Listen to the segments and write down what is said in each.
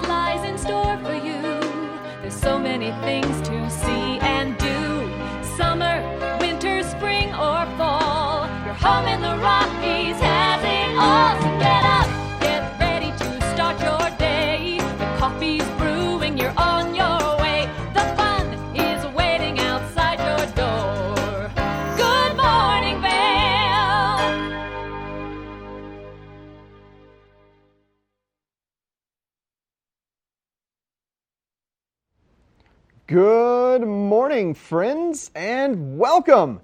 lies in store for you. There's so many things to see and do. Summer, winter, spring, or fall. Your home in the Rockies has it all. So get up, get ready to start your day. The coffee's brewing, you're on your way. The fun is waiting outside your door. Good morning, Vale. Good morning, friends, and welcome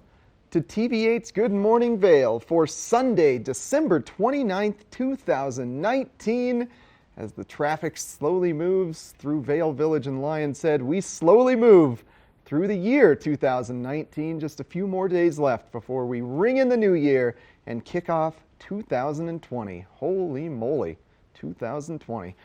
to TV8's Good Morning Vale for Sunday, December 29th, 2019. As the traffic slowly moves through Vale Village and Lions Head, we slowly move through the year 2019. Just a few more days left before we ring in the new year and kick off 2020. Holy moly, 2020.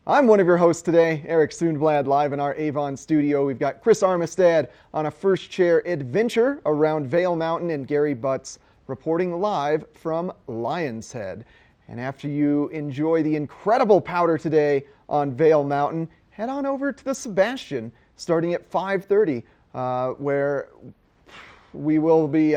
I'm one of your hosts today, Eric Sundblad, live in our Avon studio. We've got Chris Armistead on a first chair adventure around Vail Mountain and Gary Butts reporting live from Lions Head. And after you enjoy the incredible powder today on Vail Mountain, head on over to the Sebastian starting at 5:30, where we will be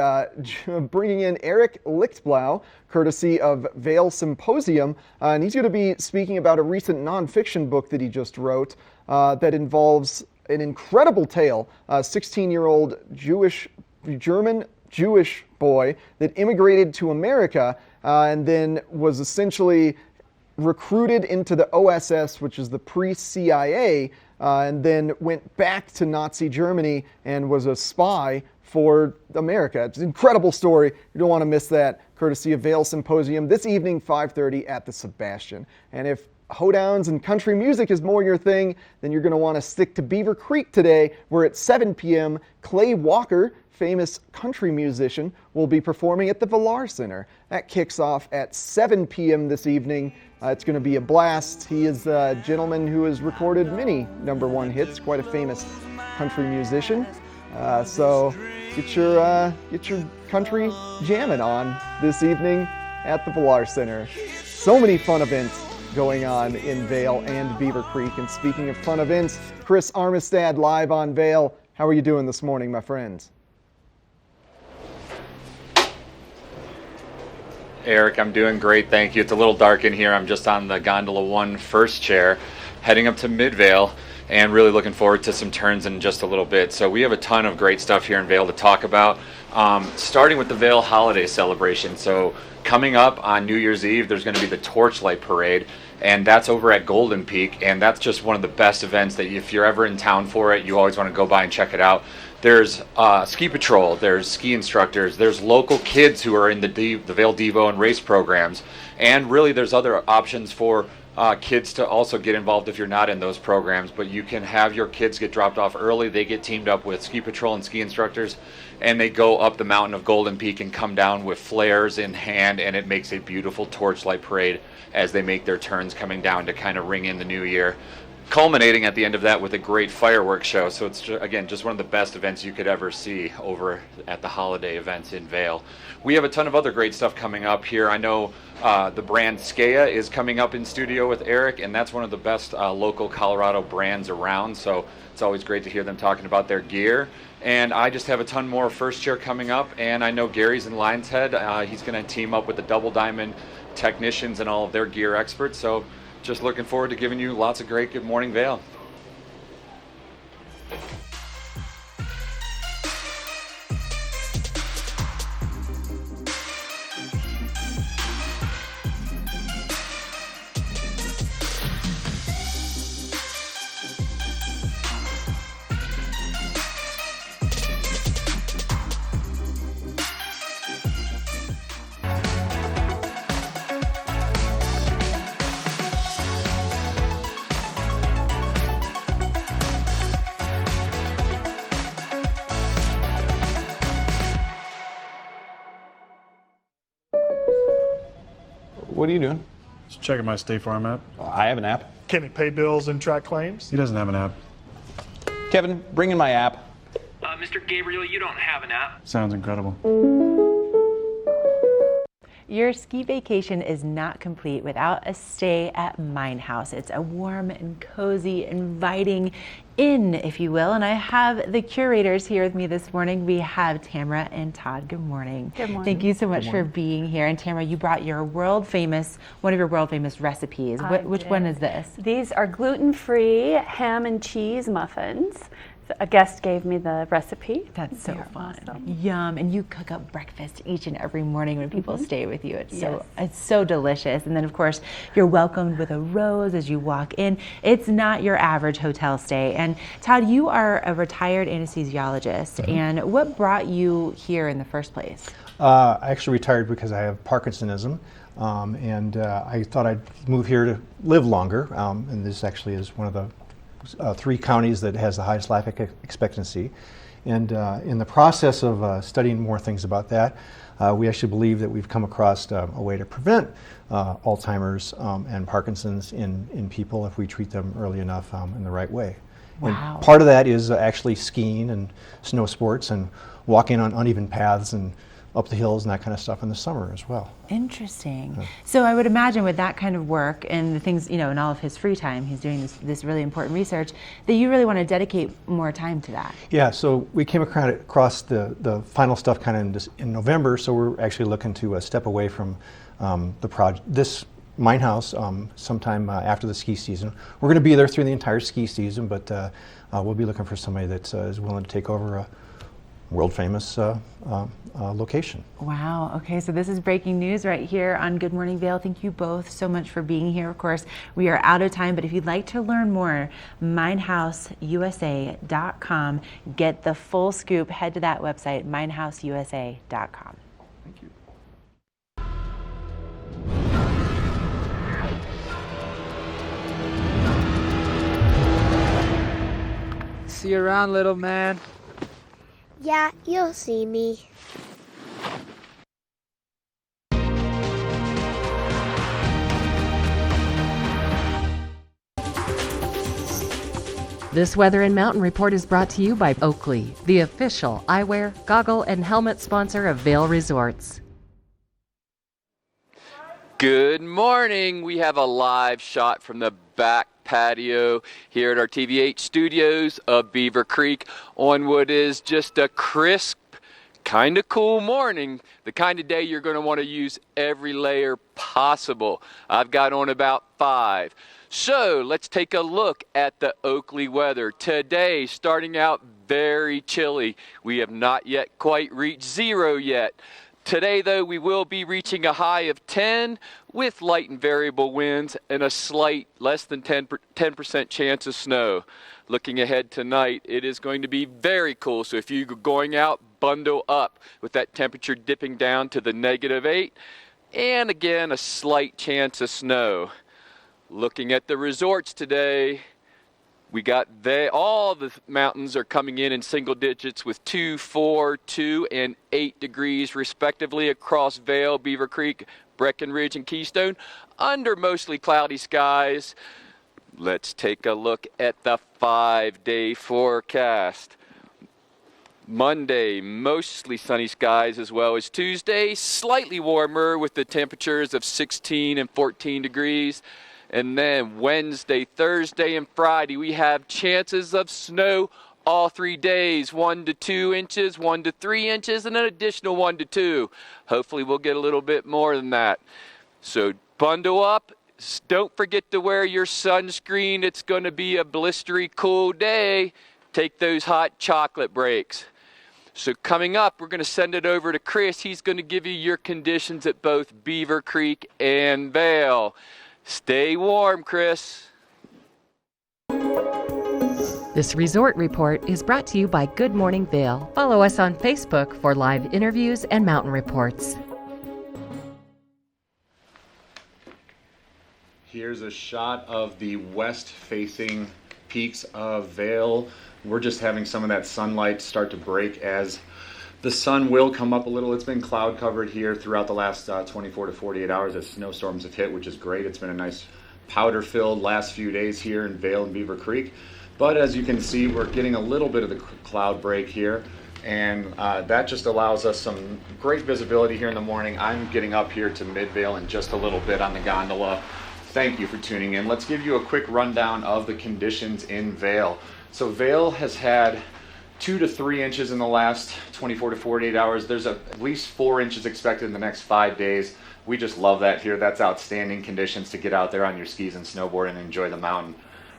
bringing in Eric Lichtblau, courtesy of Vail Symposium, and he's going to be speaking about a recent nonfiction book that he just wrote that involves an incredible tale, a 16-year-old German Jewish boy that immigrated to America and then was essentially recruited into the OSS, which is the pre-CIA, and then went back to Nazi Germany and was a spy for America. It's an incredible story. You don't want to miss that, courtesy of Vail Symposium this evening, 5:30 at the Sebastian. And if hoedowns and country music is more your thing, then you're going to want to stick to Beaver Creek today, where at 7 p.m. Clay Walker, famous country musician, will be performing at the Villar Center. That kicks off at 7 p.m. this evening. It's going to be a blast. He is a gentleman who has recorded many #1 hits, quite a famous country musician. So get your country jamming on this evening at the Villar Center. So many fun events going on in Vail and Beaver Creek. And speaking of fun events, Chris Armistead live on Vail. How are you doing this morning, my friends? Eric, I'm doing great, thank you. It's a little dark in here. I'm just on the Gondola 1 first chair, heading up to Mid-Vail, and really looking forward to some turns in just a little bit. So we have a ton of great stuff here in Vail to talk about, starting with the Vail holiday celebration. So coming up on New Year's Eve, there's going to be the Torchlight Parade, and that's over at Golden Peak, and that's just one of the best events that if you're ever in town for it, you always want to go by and check it out. There's ski patrol, there's ski instructors, there's local kids who are in the Vail Devo and race programs, and really there's other options for kids to also get involved if you're not in those programs, but you can have your kids get dropped off early. They get teamed up with ski patrol and ski instructors, and they go up the mountain of Golden Peak and come down with flares in hand, and it makes a beautiful torchlight parade as they make their turns coming down to kind of ring in the new year, culminating at the end of that with a great fireworks show. So it's, again, just one of the best events you could ever see over at the holiday events in Vail. We have a ton of other great stuff coming up here. I know the brand Skea is coming up in studio with Eric, and that's one of the best local Colorado brands around. So it's always great to hear them talking about their gear. And I just have a ton more first chair coming up, and I know Gary's in Lions Head. He's going to team up with the Double Diamond technicians and all of their gear experts. So just looking forward to giving you lots of great Good Morning Vail. What are you doing? Just checking my State Farm app. I have an app. Can he pay bills and track claims? He doesn't have an app. Kevin, bring in my app. Mr. Gabriel, you don't have an app. Sounds incredible. Your ski vacation is not complete without a stay at Mine House. It's a warm and cozy, inviting inn, if you will. And I have the curators here with me this morning. We have Tamara and Todd. Good morning. Good morning. Thank you so much for being here. And Tamara, you brought your one of your world famous recipes. Which one is this? These are gluten-free ham and cheese muffins. A guest gave me the recipe. That's so They're fun. awesome. Yum. And you cook up breakfast each and every morning when people stay with you. Yes. It's so delicious. And then of course, you're welcomed with a rose as you walk in. It's not your average hotel stay. And Todd, you are a retired anesthesiologist. And what brought you here in the first place? I actually retired because I have Parkinsonism. And I thought I'd move here to live longer. And this actually is one of the 3 counties that has the highest life expectancy. And in the process of studying more things about that, we actually believe that we've come across a way to prevent Alzheimer's and Parkinson's in people if we treat them early enough in the right way. Wow. And part of that is actually skiing and snow sports and walking on uneven paths and up the hills and that kind of stuff in the summer as well. Interesting. So I would imagine with that kind of work and the things, in all of his free time, he's doing this really important research, that you really want to dedicate more time to that. Yeah, so we came across the final stuff kind of in November, so we're actually looking to step away from this Mine House sometime after the ski season. We're going to be there through the entire ski season, but we'll be looking for somebody that is willing to take over a world famous location. Wow. Okay, so this is breaking news right here on Good Morning Vail. Thank you both so much for being here. Of course, we are out of time, but if you'd like to learn more, minehouseusa.com. Get the full scoop. Head to that website, minehouseusa.com. Thank you. See you around, little man. Yeah, you'll see me. This Weather and Mountain Report is brought to you by Oakley, the official eyewear, goggle, and helmet sponsor of Vail Resorts. Good morning. We have a live shot from the back patio here at our TV8 studios of Beaver Creek on what is just a crisp, kind of cool morning. The kind of day you're going to want to use every layer possible. I've got on about 5. So let's take a look at the Oakley weather. Today, starting out very chilly. We have not yet quite reached 0 yet. Today, though, we will be reaching a high of 10 with light and variable winds and a slight less than 10% chance of snow. Looking ahead tonight, it is going to be very cool. So if you're going out, bundle up with that temperature dipping down to the -8. And again, a slight chance of snow. Looking at the resorts today, we got all the mountains are coming in single digits with 2, 4, 2, and 8 degrees respectively across Vail, Beaver Creek, Breckenridge, and Keystone under mostly cloudy skies. Let's take a look at the 5-day forecast. Monday, mostly sunny skies, as well as Tuesday, slightly warmer with the temperatures of 16 and 14 degrees. And then Wednesday, Thursday, and Friday, we have chances of snow all 3 days, 1 to 2 inches, 1 to 3 inches, and an additional 1 to 2. Hopefully we'll get a little bit more than that. So bundle up. Don't forget to wear your sunscreen. It's going to be a blistery cool day. Take those hot chocolate breaks. So coming up, we're going to send it over to Chris. He's going to give you your conditions at both Beaver Creek and Vail. Stay warm, Chris. This resort report is brought to you by Good Morning Vail. Follow us on Facebook for live interviews and mountain reports. Here's a shot of the west-facing peaks of Vail. We're just having some of that sunlight start to break as the sun will come up a little. It's been cloud covered here throughout the last 24 to 48 hours as snowstorms have hit, which is great. It's been a nice powder-filled last few days here in Vail and Beaver Creek. But as you can see, we're getting a little bit of the cloud break here. and that just allows us some great visibility here in the morning. I'm getting up here to Midvale in just a little bit on the gondola. Thank you for tuning in. Let's give you a quick rundown of the conditions in Vail. So Vail has had 2 to 3 inches in the last 24 to 48 hours. There's at least 4 inches expected in the next 5 days. We just love that here. That's outstanding conditions to get out there on your skis and snowboard and enjoy the mountain.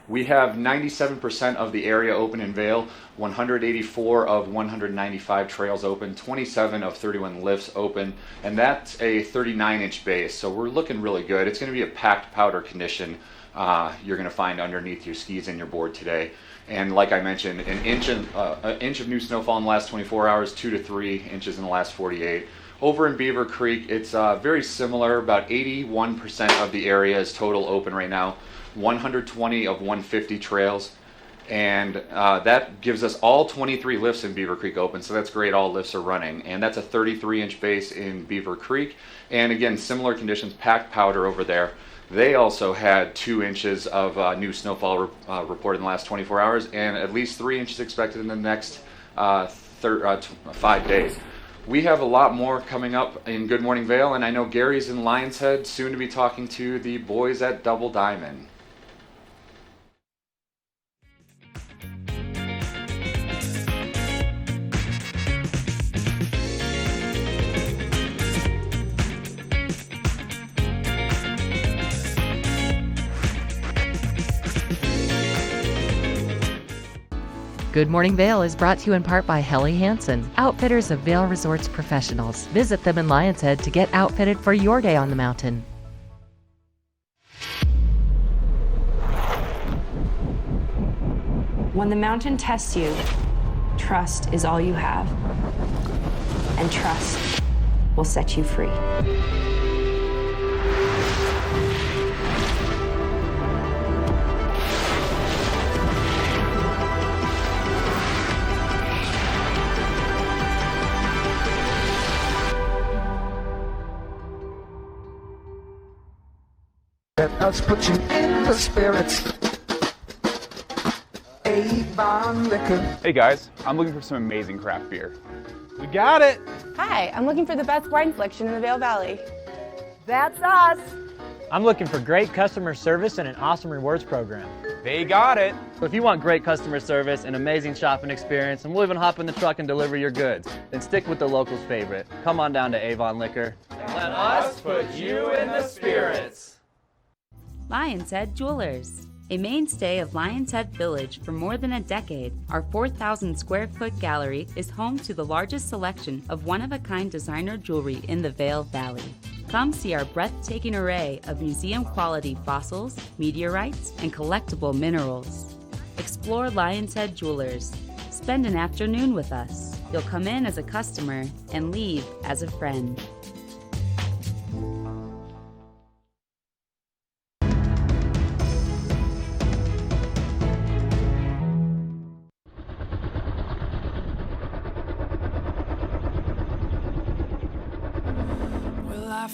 We have 97% of the area open in Vail, 184 of 195 trails open, 27 of 31 lifts open, and that's a 39-inch base, so we're looking really good. It's going to be a packed powder condition you're going to find underneath your skis and your board today. And like I mentioned, an inch of new snowfall in the last 24 hours, 2 to 3 inches in the last 48. Over in Beaver Creek, it's very similar. About 81% of the area is total open right now. 120 of 150 trails, and that gives us all 23 lifts in Beaver Creek open, so that's great. All lifts are running, and that's a 33-inch base in Beaver Creek, and again, similar conditions, packed powder over there. They also had 2 inches of new snowfall reported in the last 24 hours, and at least 3 inches expected in the next 5 days. We have a lot more coming up in Good Morning Vail, and I know Gary's in Lion's Head, soon to be talking to the boys at Double Diamond. Good Morning Vail is brought to you in part by Helly Hansen, outfitters of Vail Resorts professionals. Visit them in Lion's Head to get outfitted for your day on the mountain. When the mountain tests you, trust is all you have. And trust will set you free. Let us put you in the spirits. Avon Liquor. Hey guys, I'm looking for some amazing craft beer. We got it! Hi, I'm looking for the best wine selection in the Vail Valley. That's us! I'm looking for great customer service and an awesome rewards program. They got it! So if you want great customer service, an amazing shopping experience, and we'll even hop in the truck and deliver your goods, then stick with the locals' favorite. Come on down to Avon Liquor. Let us put you in the spirits. Lion's Head Jewelers. A mainstay of Lion's Head Village for more than a decade, our 4,000 square foot gallery is home to the largest selection of one-of-a-kind designer jewelry in the Vail Valley. Come see our breathtaking array of museum-quality fossils, meteorites, and collectible minerals. Explore Lion's Head Jewelers. Spend an afternoon with us. You'll come in as a customer and leave as a friend.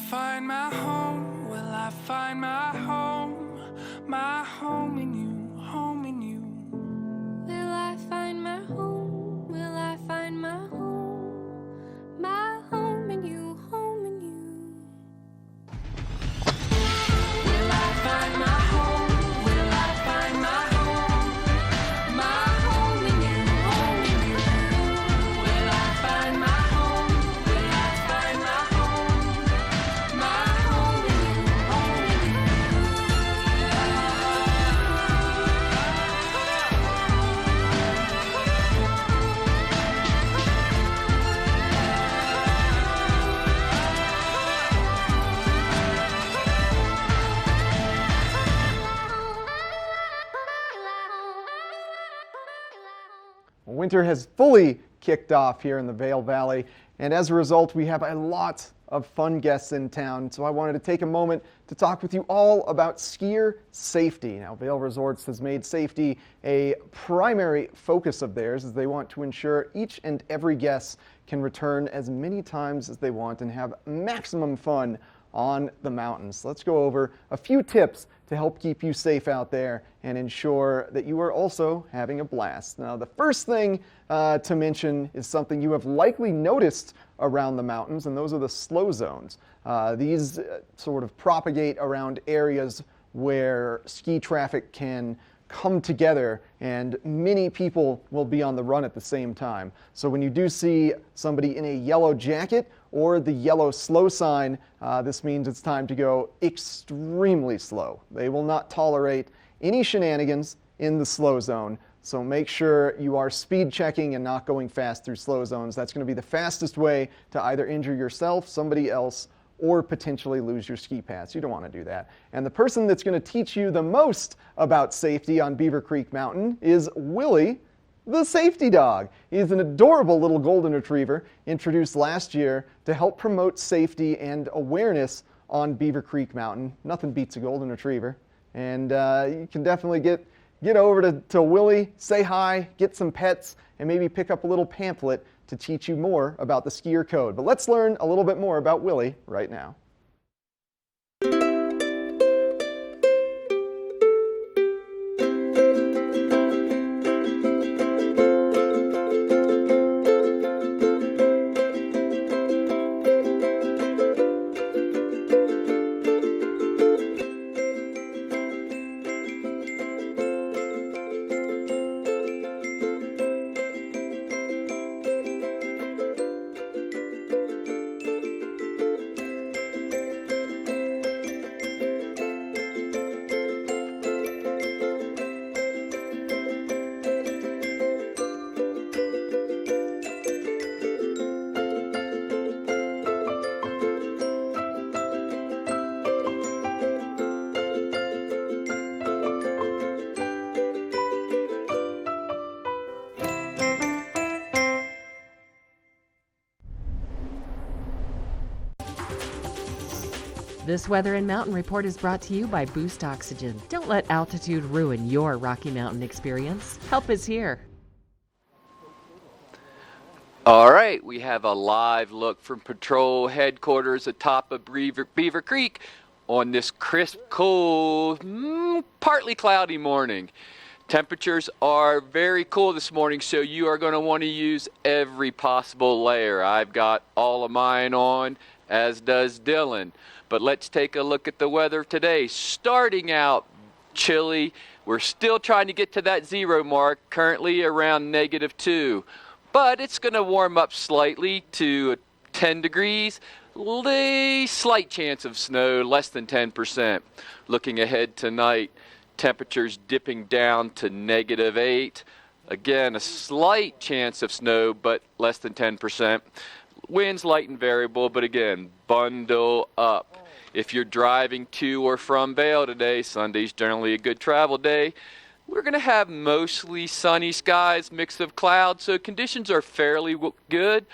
Find my home, will I find my home in you, home in you? Will I find my home, will I find my home in you, home in you? Will I find my home, will I find my home in you, home in you? Will I find my home, will I find my Winter has fully kicked off here in the Vail Valley, and as a result, we have a lot of fun guests in town. So I wanted to take a moment to talk with you all about skier safety. Now, Vail Resorts has made safety a primary focus of theirs, as they want to ensure each and every guest can return as many times as they want and have maximum fun on the mountains. Let's go over a few tips to help keep you safe out there and ensure that you are also having a blast. Now, the first thing to mention is something you have likely noticed around the mountains, and those are the slow zones. These sort of propagate around areas where ski traffic can come together and many people will be on the run at the same time. So when you do see somebody in a yellow jacket or the yellow slow sign, this means it's time to go extremely slow. They will not tolerate any shenanigans in the slow zone. So make sure you are speed checking and not going fast through slow zones. That's going to be the fastest way to either injure yourself, somebody else, or potentially lose your ski pass. You don't want to do that. And the person that's going to teach you the most about safety on Beaver Creek Mountain is Willie, the safety dog. He's an adorable little golden retriever introduced last year to help promote safety and awareness on Beaver Creek Mountain. Nothing beats a golden retriever. And you can definitely get over to Willie, say hi, get some pets, and maybe pick up a little pamphlet to teach you more about the skier code. But let's learn a little bit more about Willie right now. This Weather and Mountain Report is brought to you by Boost Oxygen. Don't let altitude ruin your Rocky Mountain experience. Help is here. All right, we have a live look from patrol headquarters atop of Beaver Creek on this crisp, cold, partly cloudy morning. Temperatures are very cool this morning, so you are going to want to use every possible layer. I've got all of mine on, as does Dylan. But let's take a look at the weather today. Starting out chilly, we're still trying to get to that 0 mark, currently around -2. But it's going to warm up slightly to 10 degrees. A slight chance of snow, less than 10%. Looking ahead tonight, temperatures dipping down to -8. Again, a slight chance of snow, but less than 10%. Winds light and variable, but again, bundle up. If you're driving to or from Vail today, Sunday's generally a good travel day. We're going to have mostly sunny skies, mix of clouds, so conditions are fairly good,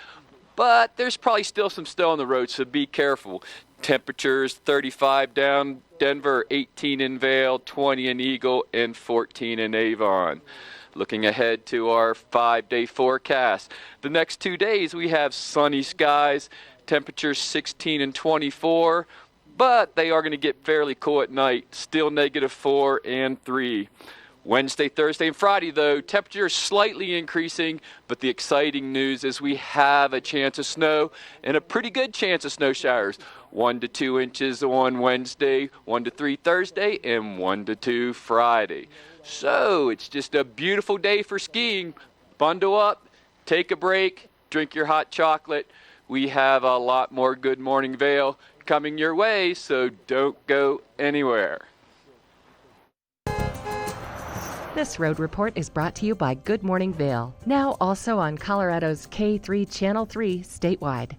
but there's probably still some snow on the road, so be careful. Temperatures 35 down Denver, 18 in Vail, 20 in Eagle, and 14 in Avon. Looking ahead to our 5-day forecast. The next 2 days we have sunny skies, temperatures 16 and 24, but they are going to get fairly cool at night, still -4 and 3. Wednesday, Thursday, and Friday, though, temperatures slightly increasing, but the exciting news is we have a chance of snow and a pretty good chance of snow showers. 1 to 2 inches on Wednesday, 1 to 3 Thursday, and 1 to 2 Friday. So it's just a beautiful day for skiing. Bundle up, take a break, drink your hot chocolate. We have a lot more Good Morning Vail coming your way, so don't go anywhere. This road report is brought to you by Good Morning Vail, now also on Colorado's K3 Channel 3 statewide.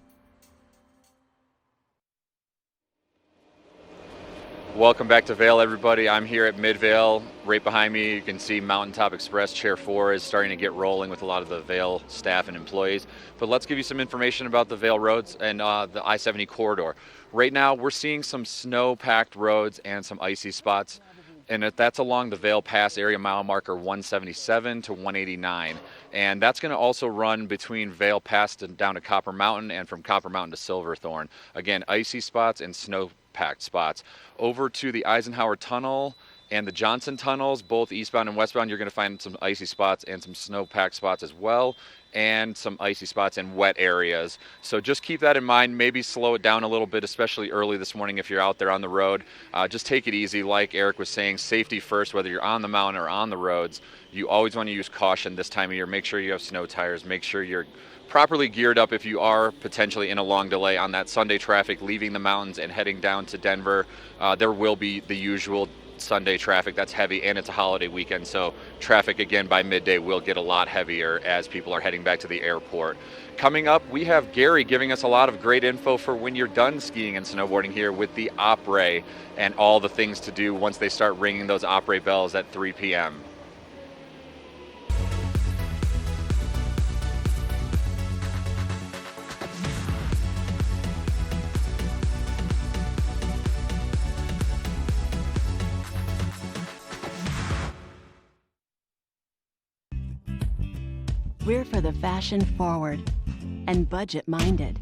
Welcome back to Vail, everybody. I'm here at Mid-Vail. Right behind me, you can see Mountaintop Express Chair 4 is starting to get rolling with a lot of the Vail staff and employees. But let's give you some information about the Vail roads and the I-70 corridor. Right now, we're seeing some snow-packed roads and some icy spots. and that's along the Vail Pass area mile marker 177 to 189. And that's going to also run between Vail Pass down to Copper Mountain and from Copper Mountain to Silverthorne. Again, icy spots and snow-packed spots. Over to the Eisenhower Tunnel and the Johnson Tunnels, both eastbound and westbound, you're going to find some icy spots and some snow-packed spots as well, and some icy spots in wet areas. So just keep that in mind. Maybe slow it down a little bit, especially early this morning if you're out there on the road. Just take it easy. Like Eric was saying, safety first, whether you're on the mountain or on the roads. You always want to use caution this time of year. Make sure you have snow tires. Make sure you're properly geared up if you are potentially in a long delay on that Sunday traffic leaving the mountains and heading down to Denver. There will be the usual Sunday traffic that's heavy, and it's a holiday weekend, so traffic again by midday will get a lot heavier as people are heading back to the airport. Coming up, we have Gary giving us a lot of great info for when you're done skiing and snowboarding here with the Opry and all the things to do once they start ringing those Opry bells at 3 p.m. We're for the fashion forward and budget minded.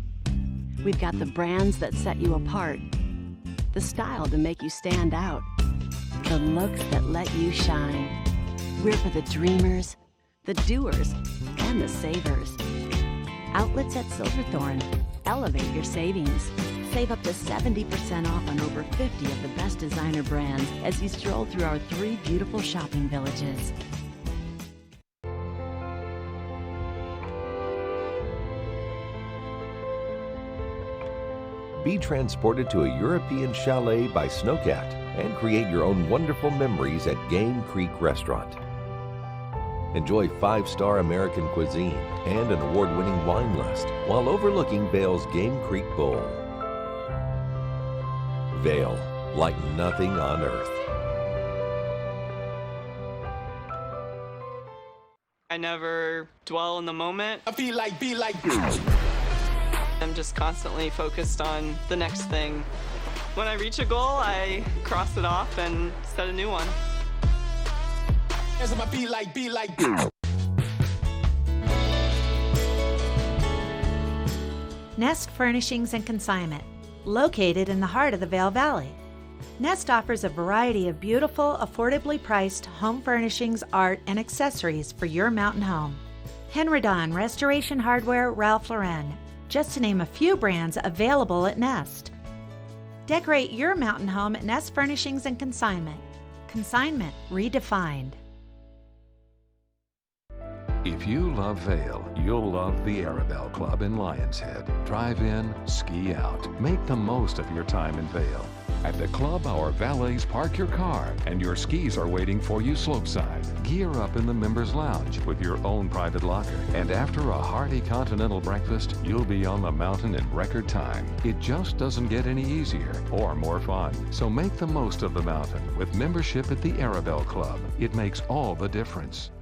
We've got the brands that set you apart, the style to make you stand out, the looks that let you shine. We're for the dreamers, the doers, and the savers. Outlets at Silverthorne. Elevate your savings. Save up to 70% off on over 50 of the best designer brands as you stroll through our 3 beautiful shopping villages. Be transported to a European chalet by Snowcat and create your own wonderful memories at Game Creek Restaurant. Enjoy 5-star American cuisine and an award-winning wine list while overlooking Vail's Game Creek Bowl. Vail, like nothing on earth. I never dwell in the moment. I feel like, I'm just constantly focused on the next thing. When I reach a goal, I cross it off and set a new one. Nest Furnishings and Consignment, located in the heart of the Vail Valley. Nest offers a variety of beautiful, affordably priced home furnishings, art, and accessories for your mountain home. Henredon, Restoration Hardware, Ralph Lauren, just to name a few brands available at Nest. Decorate your mountain home at Nest Furnishings and Consignment. Consignment redefined. If you love Vail, you'll love the Arabelle Club in Lions Head. Drive in, ski out. Make the most of your time in Vail. At the club, our valets park your car and your skis are waiting for you slopeside. Gear up in the members' lounge with your own private locker. And after a hearty continental breakfast, you'll be on the mountain in record time. It just doesn't get any easier or more fun. So make the most of the mountain with membership at the Arabelle Club. It makes all the difference.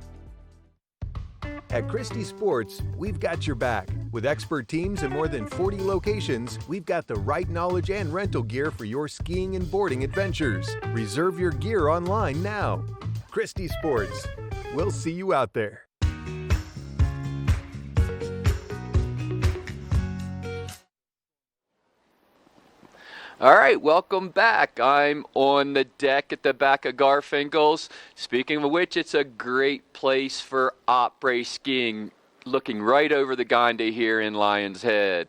At Christie Sports, we've got your back. With expert teams in more than 40 locations, we've got the right knowledge and rental gear for your skiing and boarding adventures. Reserve your gear online now. Christie Sports. We'll see you out there. All right, welcome back. I'm on the deck at the back of Garfinkel's. Speaking of which, it's a great place for après skiing, looking right over the Gonde here in Lions Head.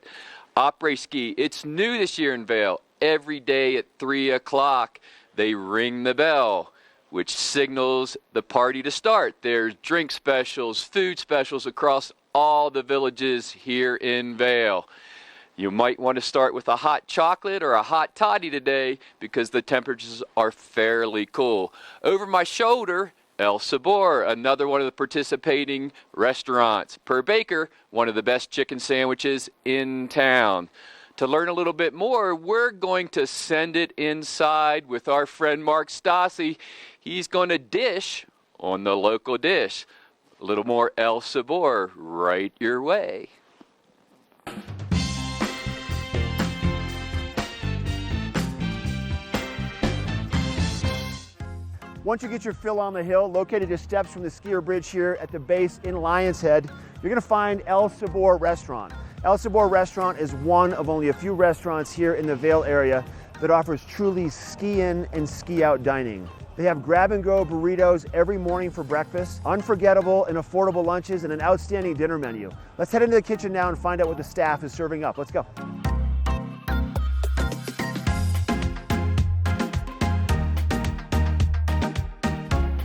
Après ski, it's new this year in Vail. Every day at 3 o'clock, they ring the bell, which signals the party to start. There's drink specials, food specials across all the villages here in Vail. You might want to start with a hot chocolate or a hot toddy today because the temperatures are fairly cool. Over my shoulder, El Sabor, another one of the participating restaurants. Per Baker, one of the best chicken sandwiches in town. To learn a little bit more, we're going to send it inside with our friend Mark Stassi. He's going to dish on the local dish. A little more El Sabor right your way. Once you get your fill on the hill, located just steps from the skier bridge here at the base in Lion's Head, you're gonna find El Sabor Restaurant. El Sabor Restaurant is one of only a few restaurants here in the Vail area that offers truly ski-in and ski-out dining. They have grab-and-go burritos every morning for breakfast, unforgettable and affordable lunches, and an outstanding dinner menu. Let's head into the kitchen now and find out what the staff is serving up. Let's go.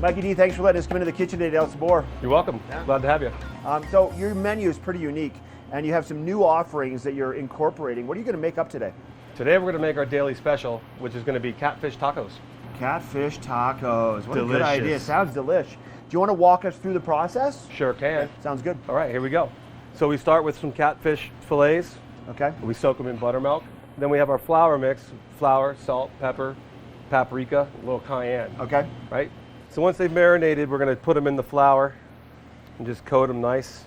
Mikey D, thanks for letting us come into the kitchen today at El Sabor. You're welcome. Glad to have you. So your menu is pretty unique, and you have some new offerings that you're incorporating. What are you going to make up today? Today we're going to make our daily special, which is going to be catfish tacos. Catfish tacos. What Delicious. a good idea. Sounds delish. Do you want to walk us through the process? Sure can. Okay, sounds good. All right, here we go. So we start with some catfish fillets. Okay. We soak them in buttermilk. Then we have our flour mix: flour, salt, pepper, paprika, a little cayenne. Okay. Right? So once they've marinated, we're going to put them in the flour and just coat them nice.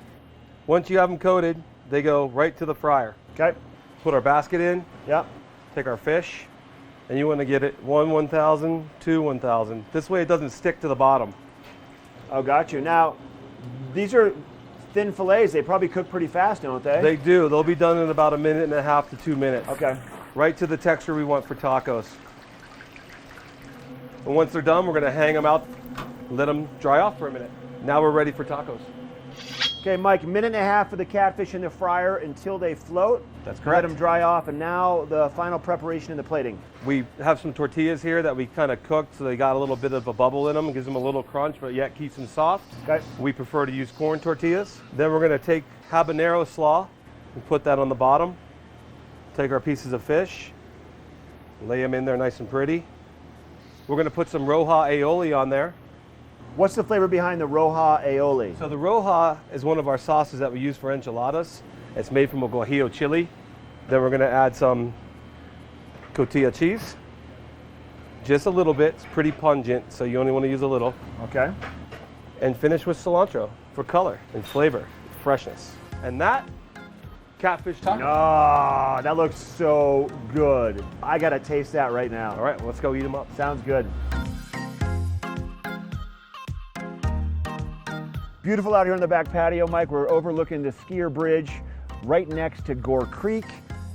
Once you have them coated, they go right to the fryer. Okay. Put our basket in. Yep. Take our fish, and you want to get it 1,000, 1,000. This way it doesn't stick to the bottom. Oh, got you. Now, these are thin fillets. They probably cook pretty fast, don't they? They do. They'll be done in about 1.5 to 2 minutes. Okay. Right to the texture we want for tacos. And once they're done, we're going to hang them out, let them dry off for a minute. Now we're ready for tacos. Okay, Mike, 1.5 minutes for the catfish in the fryer until they float. That's Let correct. them dry off, and now the final preparation in the plating. We have some tortillas here that we kind of cooked, so they got a little bit of a bubble in them. It gives them a little crunch, but yet keeps them soft. Okay. We prefer to use corn tortillas. Then we're going to take habanero slaw and put that on the bottom. Take our pieces of fish, lay them in there nice and pretty. We're going to put some roja aioli on there. What's the flavor behind the roja aioli? So the roja is one of our sauces that we use for enchiladas. It's made from a guajillo chili. Then we're going to add some cotija cheese. Just a little bit. It's pretty pungent, so you only want to use a little. Okay. And finish with cilantro for color and flavor, freshness. And that, catfish taco. Oh, that looks so good. I got to taste that right now. All right, let's go eat them up. Sounds good. Beautiful out here on the back patio, Mike. We're overlooking the skier bridge right next to Gore Creek,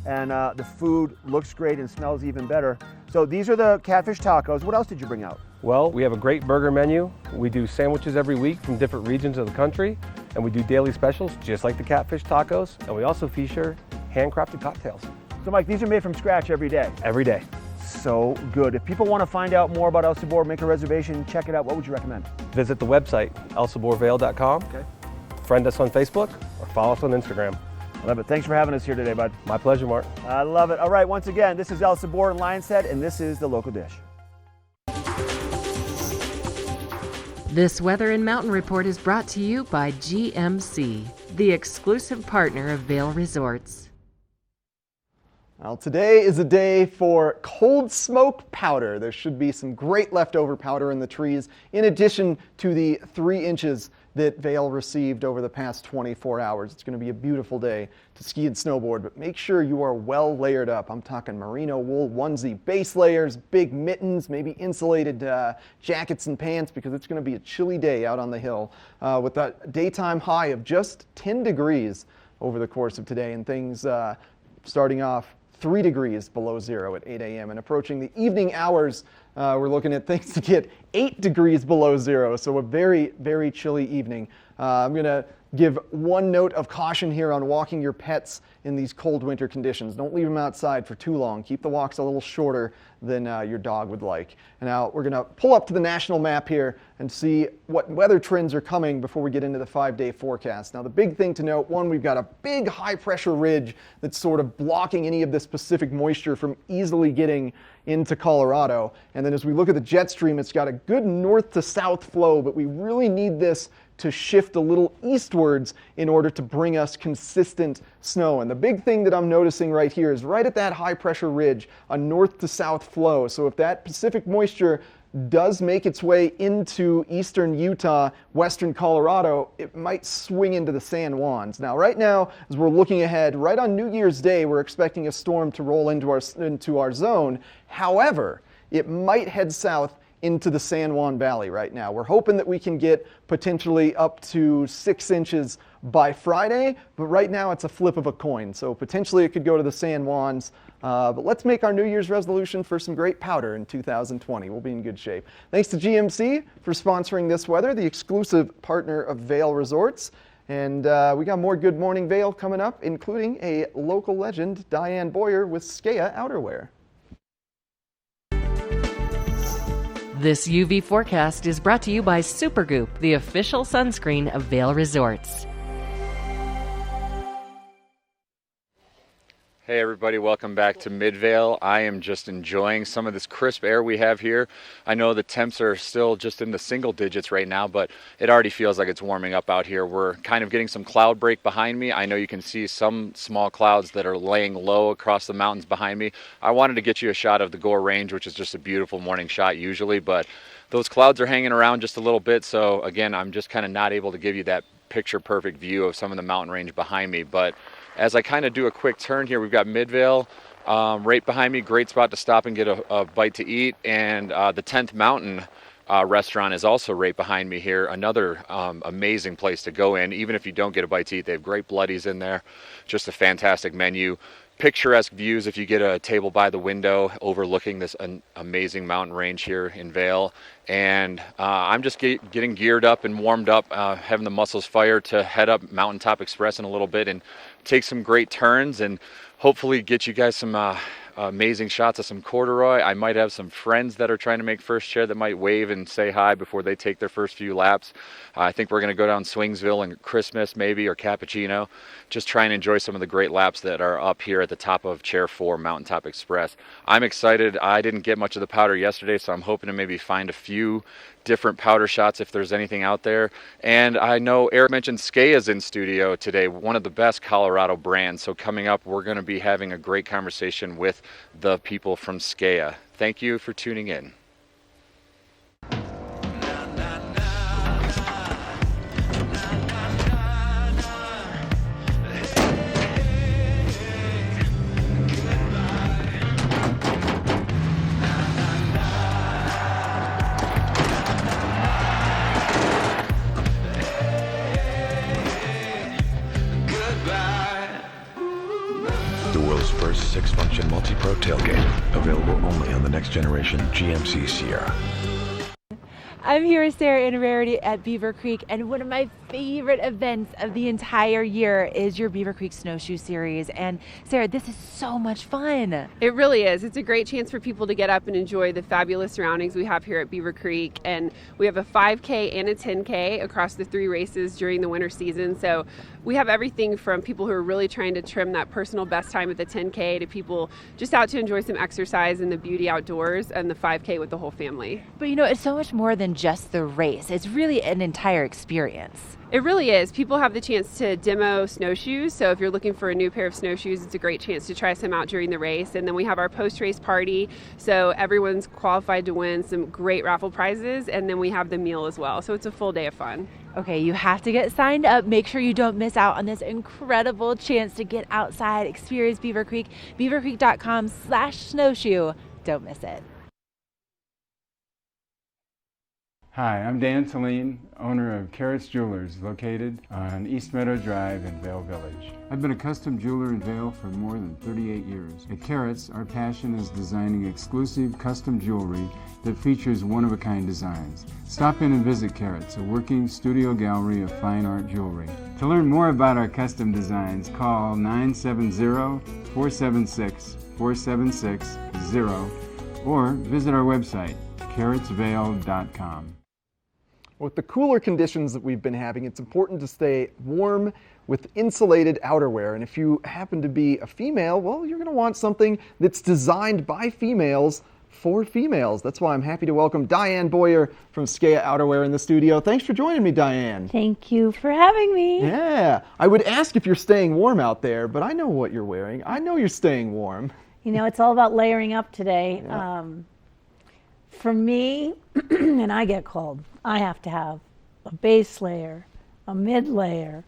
and the food looks great and smells even better. So these are the catfish tacos. What else did you bring out? Well, we have a great burger menu. We do sandwiches every week from different regions of the country, and we do daily specials just like the catfish tacos, and we also feature handcrafted cocktails. So Mike, these are made from scratch every day? Every day. So good. If people want to find out more about El Sabor, make a reservation, check it out, what would you recommend? Visit the website, elsaborvail.com. Okay. Friend us on Facebook or follow us on Instagram. I love it. Thanks for having us here today, bud. My pleasure, Mark. I love it. All right, once again, this is El Sabor in Lion's Head, and this is the local dish. This Weather and Mountain Report is brought to you by GMC, the exclusive partner of Vail Resorts. Well, today is a day for cold smoke powder. There should be some great leftover powder in the trees, in addition to the 3 inches that Vail received over the past 24 hours. It's going to be a beautiful day to ski and snowboard, but make sure you are well layered up. I'm talking merino wool onesie base layers, big mittens, maybe insulated jackets and pants, because it's going to be a chilly day out on the hill with a daytime high of just 10 degrees over the course of today, and things starting off 3 degrees below zero at 8 a.m. and approaching the evening hours, we're looking at things to get 8 degrees below zero. So a very, very chilly evening. I'm going to give one note of caution here on walking your pets in these cold winter conditions. Don't leave them outside for too long. Keep the walks a little shorter than your dog would like. And now we're going to pull up to the national map here and see what weather trends are coming before we get into the 5-day forecast. Now the big thing to note, one, we've got a big high pressure ridge that's sort of blocking any of this Pacific moisture from easily getting into Colorado. And then as we look at the jet stream, it's got a good north to south flow, but we really need this to shift a little eastwards in order to bring us consistent snow. And the big thing that I'm noticing right here is right at that high pressure ridge, a north to south flow. So if that Pacific moisture does make its way into eastern Utah, western Colorado, it might swing into the San Juans. Now, right now, as we're looking ahead, right on New Year's Day, we're expecting a storm to roll into our zone. However, it might head south into the San Juan Valley right now. We're hoping that we can get potentially up to 6 inches by Friday, but right now it's a flip of a coin. So potentially it could go to the San Juans. But let's make our New Year's resolution for some great powder in 2020. We'll be in good shape. Thanks to GMC for sponsoring this weather, the exclusive partner of Vail Resorts. And we got more Good Morning Vail coming up, including a local legend, Diane Boyer with Skea Outerwear. This UV forecast is brought to you by Supergoop, the official sunscreen of Vail Resorts. Hey everybody, welcome back to Midvale. I am just enjoying some of this crisp air we have here. I know the temps are still just in the single digits right now, but it already feels like it's warming up out here. We're kind of getting some cloud break behind me. I know you can see some small clouds that are laying low across the mountains behind me. I wanted to get you a shot of the Gore Range, which is just a beautiful morning shot usually, but those clouds are hanging around just a little bit. So again, I'm just kind of not able to give you that picture perfect view of some of the mountain range behind me. But as I kind of do a quick turn here, we've got Midvale right behind me. Great spot to stop and get a bite to eat. And the 10th Mountain restaurant is also right behind me here. Another amazing place to go in. Even if you don't get a bite to eat, they have great bloodies in there. Just a fantastic menu. Picturesque views if you get a table by the window overlooking this amazing mountain range here in Vail. And I'm just getting geared up and warmed up, having the muscles fire to head up Mountaintop Express in a little bit and take some great turns and hopefully get you guys some amazing shots of some corduroy. I might have some friends that are trying to make first chair that might wave and say hi before they take their first few laps. I think we're going to go down Swingsville and Christmas maybe, or Cappuccino. Just try and enjoy some of the great laps that are up here at the top of Chair 4 Mountaintop Express. I'm excited. I didn't get much of the powder yesterday, so I'm hoping to maybe find a few different powder shots if there's anything out there. And I know Eric mentioned Skea's in studio today, one of the best Colorado brands. So coming up, we're going to be having a great conversation with the people from Skea. Thank you for tuning in. The world's first 6-function multi-pro tailgate, available only on the next generation GMC Sierra. I'm here with Sarah and Rarity at Beaver Creek, and one of my favorite events of the entire year is your Beaver Creek Snowshoe Series. And Sarah, this is so much fun. It really is. It's a great chance for people to get up and enjoy the fabulous surroundings we have here at Beaver Creek. And we have a 5K and a 10K across the 3 races during the winter season. So we have everything from people who are really trying to trim that personal best time at the 10K to people just out to enjoy some exercise and the beauty outdoors, and the 5K with the whole family. But you know, it's so much more than just the race. It's really an entire experience. It really is. People have the chance to demo snowshoes. So if you're looking for a new pair of snowshoes, it's a great chance to try some out during the race. And then we have our post-race party. So everyone's qualified to win some great raffle prizes. And then we have the meal as well. So it's a full day of fun. Okay, you have to get signed up. Make sure you don't miss out on this incredible chance to get outside, experience Beaver Creek. beavercreek.com/snowshoe. Don't miss it. Hi, I'm Dan Saline, owner of Carrots Jewelers, located on East Meadow Drive in Vail Village. I've been a custom jeweler in Vail for more than 38 years. At Carrots, our passion is designing exclusive custom jewelry that features one-of-a-kind designs. Stop in and visit Carrots, a working studio gallery of fine art jewelry. To learn more about our custom designs, call 970-476-4760 or visit our website, carrotsvail.com. With the cooler conditions that we've been having, it's important to stay warm with insulated outerwear. And if you happen to be a female, well, you're going to want something that's designed by females for females. That's why I'm happy to welcome Diane Boyer from Skea Outerwear in the studio. Thanks for joining me, Diane. Thank you for having me. Yeah, I would ask if you're staying warm out there, but I know what you're wearing. I know you're staying warm. You know, it's all about layering up today. Yeah. For me, and I get cold, I have to have a base layer, a mid layer,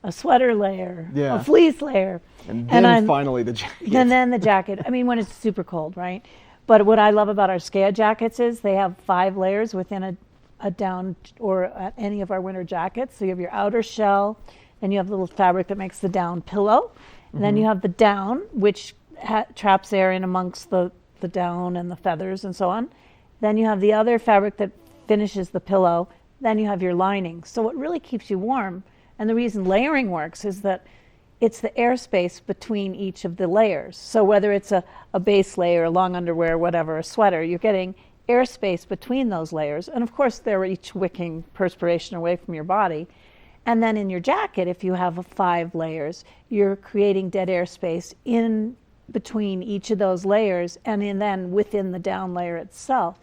a sweater layer, Yeah. a fleece layer. And then finally the jacket. And then the jacket. I mean, when it's super cold, right? But what I love about our Skea jackets is they have 5 layers within a down or any of our winter jackets. So you have your outer shell, then you have the little fabric that makes the down pillow, and then you have the down, which traps air in amongst the down and the feathers and so on. Then you have the other fabric that finishes the pillow. Then you have your lining. So what really keeps you warm, and the reason layering works, is that it's the airspace between each of the layers. So whether it's a base layer, a long underwear, whatever, a sweater, you're getting airspace between those layers. And of course, they're each wicking perspiration away from your body. And then in your jacket, if you have 5 layers, you're creating dead airspace in between each of those layers and then within the down layer itself.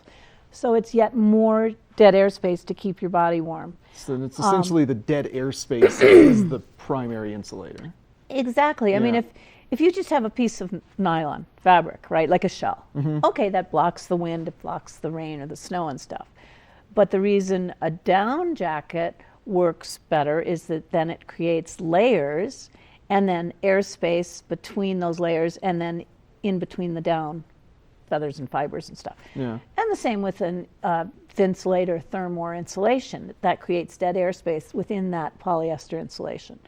So it's yet more dead airspace to keep your body warm. So it's essentially the dead airspace is the primary insulator. Exactly. I mean, if you just have a piece of nylon fabric, right, like a shell, okay, that blocks the wind, it blocks the rain or the snow and stuff. But the reason a down jacket works better is that then it creates layers and then airspace between those layers and then in between the down feathers and fibers and stuff. Yeah. And the same with an Thinsulator thermore insulation. That creates dead airspace within that polyester insulation.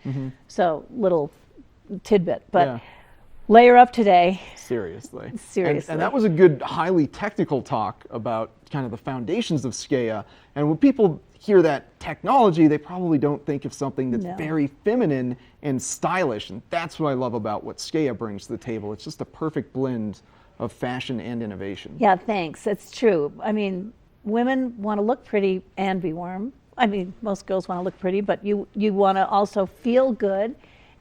So little tidbit, but layer up today. Seriously. Seriously. And that was a good, highly technical talk about kind of the foundations of Skea. And when people hear that technology, they probably don't think of something that's very feminine and stylish. And that's what I love about what Skea brings to the table. It's just a perfect blend of fashion and innovation. Yeah, thanks. It's true. I mean, women want to look pretty and be warm. I mean, most girls want to look pretty, but you want to also feel good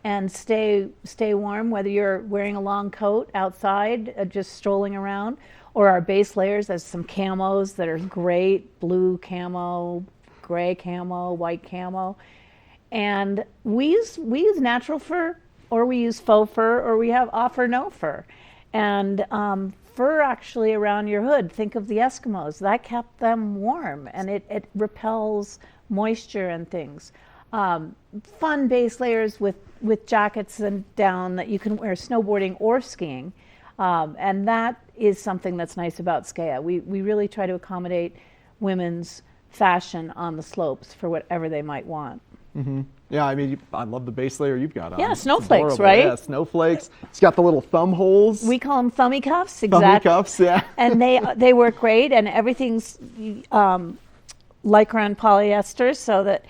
and stay warm, whether you're wearing a long coat outside, just strolling around, or our base layers. There's some camos that are great: blue camo, gray camo, white camo, and we use natural fur, or we use faux fur, or we have off or no fur, and fur actually around your hood. Think of the Eskimos; that kept them warm, and it repels moisture and things. Fun base layers with jackets and down that you can wear snowboarding or skiing. And that is something that's nice about Skea. We really try to accommodate women's fashion on the slopes for whatever they might want. Yeah, I mean, I love the base layer you've got on. Yeah, It's snowflakes, adorable. right? Yeah, snowflakes. It's got the little thumb holes. We call them thummy cuffs, Thummy exactly. cuffs, yeah. And they work great, and everything's lycra and polyester so that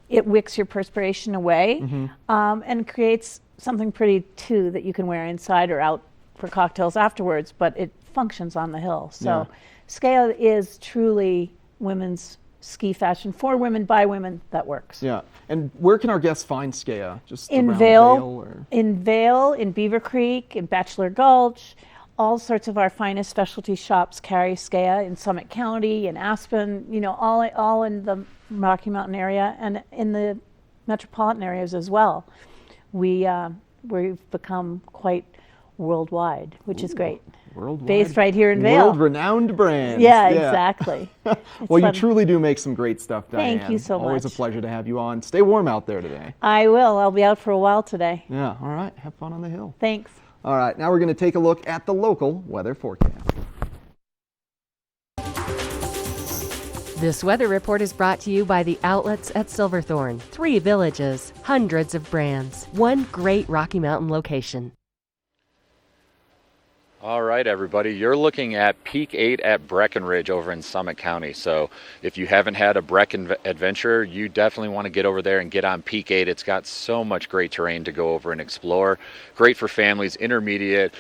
it wicks your perspiration away and creates something pretty too that you can wear inside or out for cocktails afterwards, but it functions on the hill. So Skea is truly women's ski fashion for women by women that works. Yeah. And where can our guests find Skea? Just In around Vail, or? in Vail, in Beaver Creek, in Bachelor Gulch. All sorts of our finest specialty shops carry Skea in Summit County, in Aspen, you know, all in the Rocky Mountain area and in the metropolitan areas as well. We've become quite worldwide, which is great. Worldwide. Based right here in Vail. World-renowned brands. Yeah, exactly. Well, you fun. truly do make some great stuff, Diane. Thank you so Always much. a pleasure to have you on. Stay warm out there today. I will. I'll be out for a while today. Yeah, all right. Have fun on the hill. Thanks. All right, now we're going to take a look at the local weather forecast. This weather report is brought to you by the outlets at Silverthorne. 3 villages, hundreds of brands, one great Rocky Mountain location. All right, everybody, you're looking at Peak 8 at Breckenridge over in Summit County. So if you haven't had a Brecken adventure, you definitely want to get over there and get on Peak 8. It's got so much great terrain to go over and explore. Great for families, intermediate,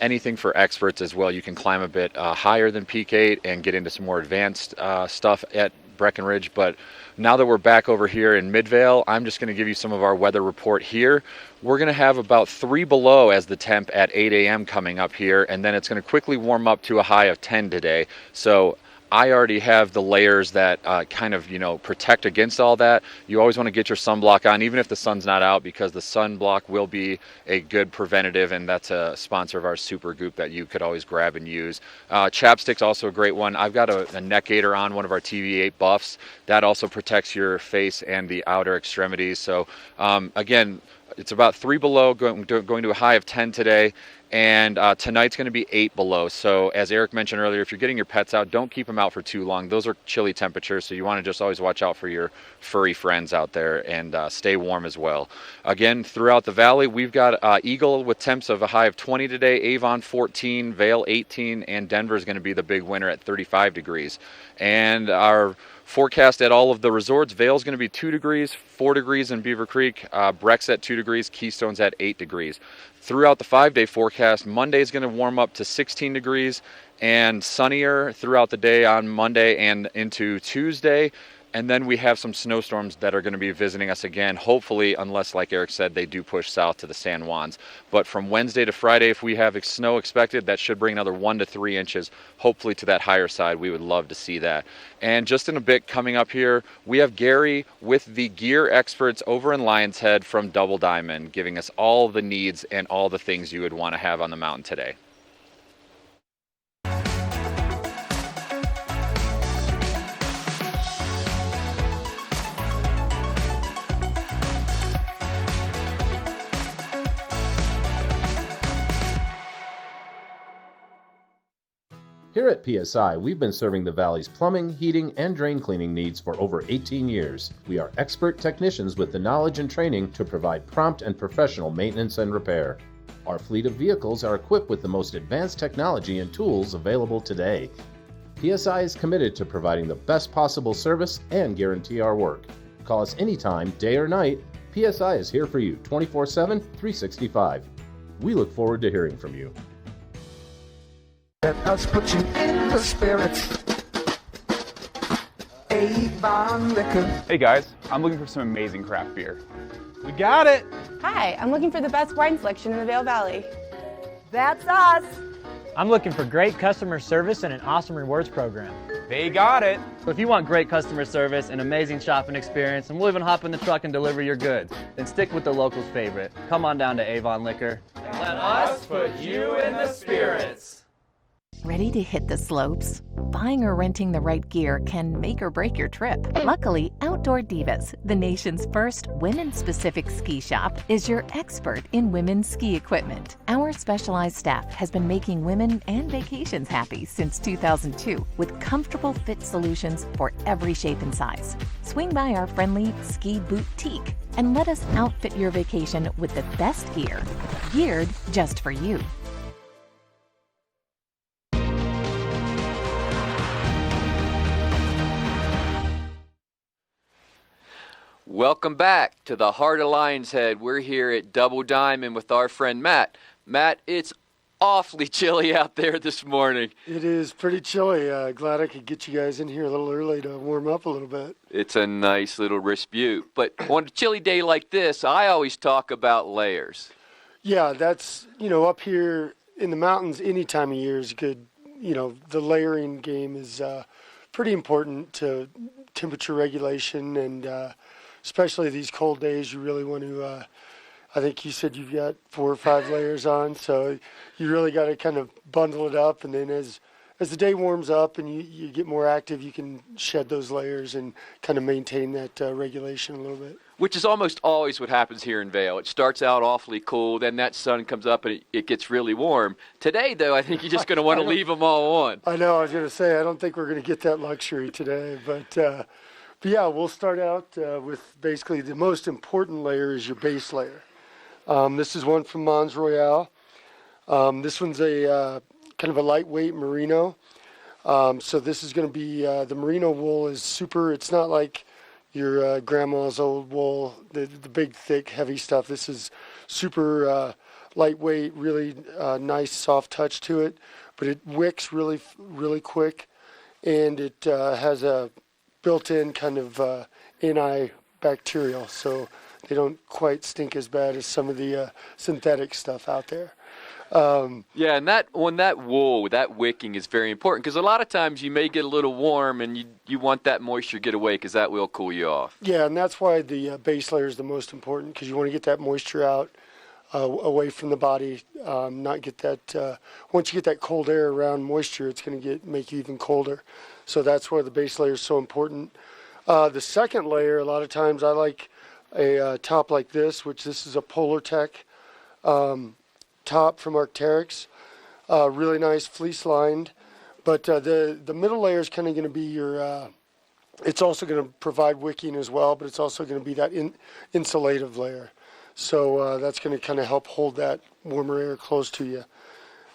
anything for experts as well. You can climb a bit higher than Peak 8 and get into some more advanced stuff at Breckenridge. But now that we're back over here in Midvale, I'm just going to give you some of our weather report here. We're going to have about 3 below as the temp at 8 a.m. coming up here, and then it's going to quickly warm up to a high of 10 today. So I already have the layers that kind of, protect against all that. You always want to get your sunblock on, even if the sun's not out, because the sunblock will be a good preventative, and that's a sponsor of our super goop that you could always grab and use. Chapstick's also a great one. I've got a neck gaiter on, one of our TV8 buffs. That also protects your face and the outer extremities. So again, it's about 3 below, going to a high of 10 today. And tonight's going to be 8 below. So as Eric mentioned earlier, if you're getting your pets out, don't keep them out for too long. Those are chilly temperatures, so you want to just always watch out for your furry friends out there and stay warm as well. Again, throughout the valley, we've got Eagle with temps of a high of 20 today, Avon 14, Vail 18, and Denver is going to be the big winner at 35 degrees. And our forecast at all of the resorts, Vail's going to be 2 degrees, 4 degrees in Beaver Creek, Breck's at 2 degrees, Keystone's at 8 degrees. Throughout the 5-day forecast, Monday is going to warm up to 16 degrees and sunnier throughout the day on Monday and into Tuesday. And then we have some snowstorms that are going to be visiting us again, hopefully, unless, like Eric said, they do push south to the San Juans. But from Wednesday to Friday, if we have snow expected, that should bring another 1 to 3 inches, hopefully to that higher side. We would love to see that. And just in a bit coming up here, we have Gary with the gear experts over in Lion's Head from Double Diamond, giving us all the needs and all the things you would want to have on the mountain today. Here at PSI, we've been serving the Valley's plumbing, heating, and drain cleaning needs for over 18 years. We are expert technicians with the knowledge and training to provide prompt and professional maintenance and repair. Our fleet of vehicles are equipped with the most advanced technology and tools available today. PSI is committed to providing the best possible service and guarantee our work. Call us anytime, day or night. PSI is here for you 24/7, 365. We look forward to hearing from you. Let us put you in the spirits. Avon Liquor. Hey guys, I'm looking for some amazing craft beer. We got it! Hi, I'm looking for the best wine selection in the Vail Valley. That's us! I'm looking for great customer service and an awesome rewards program. They got it! So if you want great customer service, an amazing shopping experience, and we'll even hop in the truck and deliver your goods, then stick with the locals' favorite. Come on down to Avon Liquor. And let us put you in the spirits. Ready to hit the slopes? Buying or renting the right gear can make or break your trip. Luckily, Outdoor Divas, the nation's first women-specific ski shop, is your expert in women's ski equipment. Our specialized staff has been making women and vacations happy since 2002 with comfortable fit solutions for every shape and size. Swing by our friendly ski boutique and let us outfit your vacation with the best gear, geared just for you. Welcome back to the heart of Lion's Head. We're here at Double Diamond with our friend Matt. Matt, it's awfully chilly out there this morning. It is pretty chilly. Glad I could get you guys in here a little early to warm up a little bit. It's a nice little dispute. But on a chilly day like this, I always talk about layers. Yeah, that's, up here in the mountains any time of year is good. The layering game is pretty important to temperature regulation and especially these cold days, you really want to, I think you said you've got 4 or 5 layers on, so you really got to kind of bundle it up, and then as the day warms up and you get more active, you can shed those layers and kind of maintain that regulation a little bit. Which is almost always what happens here in Vail. It starts out awfully cool, then that sun comes up and it gets really warm. Today, though, I think you're just going to want to leave them all on. I know, I was going to say, I don't think we're going to get that luxury today, but yeah, we'll start out with basically the most important layer is your base layer. This is one from Mons Royale. This one's a kind of a lightweight merino. So this is going to be, the merino wool is super, it's not like your grandma's old wool, the big, thick, heavy stuff. This is super lightweight, really nice, soft touch to it, but it wicks really, really quick, and it has a built-in kind of antibacterial, so they don't quite stink as bad as some of the synthetic stuff out there. Yeah, and that wool, that wicking is very important because a lot of times you may get a little warm and you want that moisture to get away because that will cool you off. Yeah, and that's why the base layer is the most important because you want to get that moisture out away from the body, not get that, once you get that cold air around moisture, it's going to make you even colder. So that's why the base layer is so important. The second layer, a lot of times I like a top like this, which this is a Polar Tech top from Arc'teryx. Really nice fleece lined. But the middle layer is kind of going to be your, it's also going to provide wicking as well, but it's also going to be that insulative layer. So that's going to kind of help hold that warmer air close to you.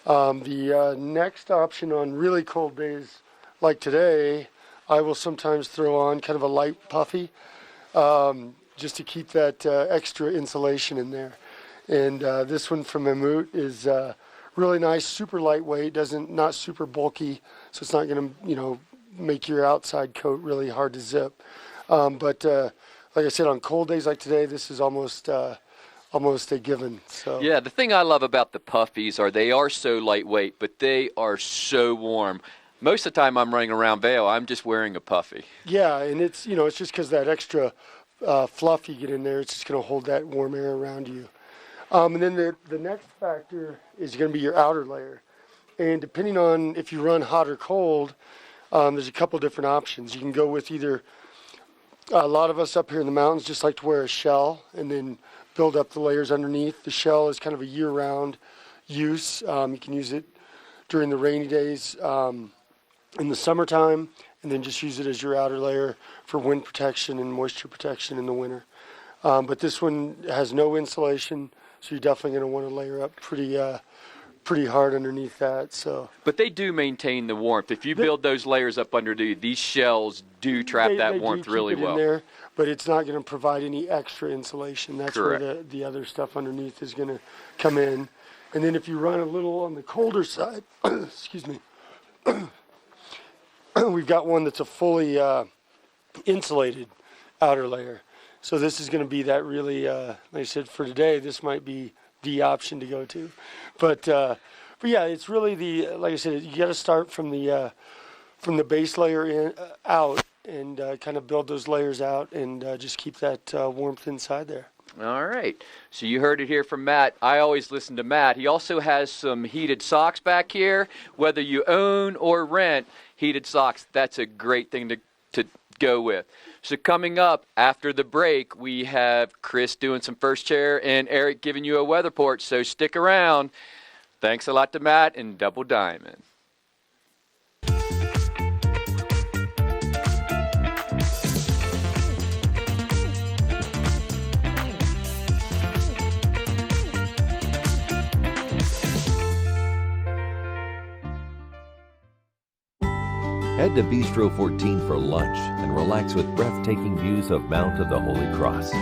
The next option on really cold days like today, I will sometimes throw on kind of a light puffy, just to keep that extra insulation in there. And this one from Mammut is really nice, super lightweight, not super bulky, so it's not going to make your outside coat really hard to zip. But like I said, on cold days like today, this is almost a given. So yeah, the thing I love about the puffies are they are so lightweight, but they are so warm. Most of the time I'm running around Vail, I'm just wearing a puffy. Yeah, and it's it's just because that extra fluff you get in there, it's just going to hold that warm air around you. And then the next factor is going to be your outer layer. And depending on if you run hot or cold, there's a couple different options. You can go with either, a lot of us up here in the mountains just like to wear a shell and then build up the layers underneath. The shell is kind of a year-round use. You can use it during the rainy days in the summertime, and then just use it as your outer layer for wind protection and moisture protection in the winter. But this one has no insulation, so you're definitely going to want to layer up pretty hard underneath that. So, but they do maintain the warmth. If you build those layers up underneath, these shells do trap that warmth really well. In there, but it's not going to provide any extra insulation. That's Correct. where the other stuff underneath is going to come in. And then if you run a little on the colder side, excuse me, we've got one that's a fully insulated outer layer. So this is going to be that really, like I said, for today, this might be the option to go to. But yeah, it's really like I said, you got to start from the base layer out and kind of build those layers out and just keep that warmth inside there. All right. So you heard it here from Matt. I always listen to Matt. He also has some heated socks back here. Whether you own or rent heated socks, that's a great thing to go with. So coming up after the break, we have Chris doing some first chair and Eric giving you a weather report. So stick around. Thanks a lot to Matt and Double Diamond. Head to Bistro 14 for lunch and relax with breathtaking views of Mount of the Holy Cross.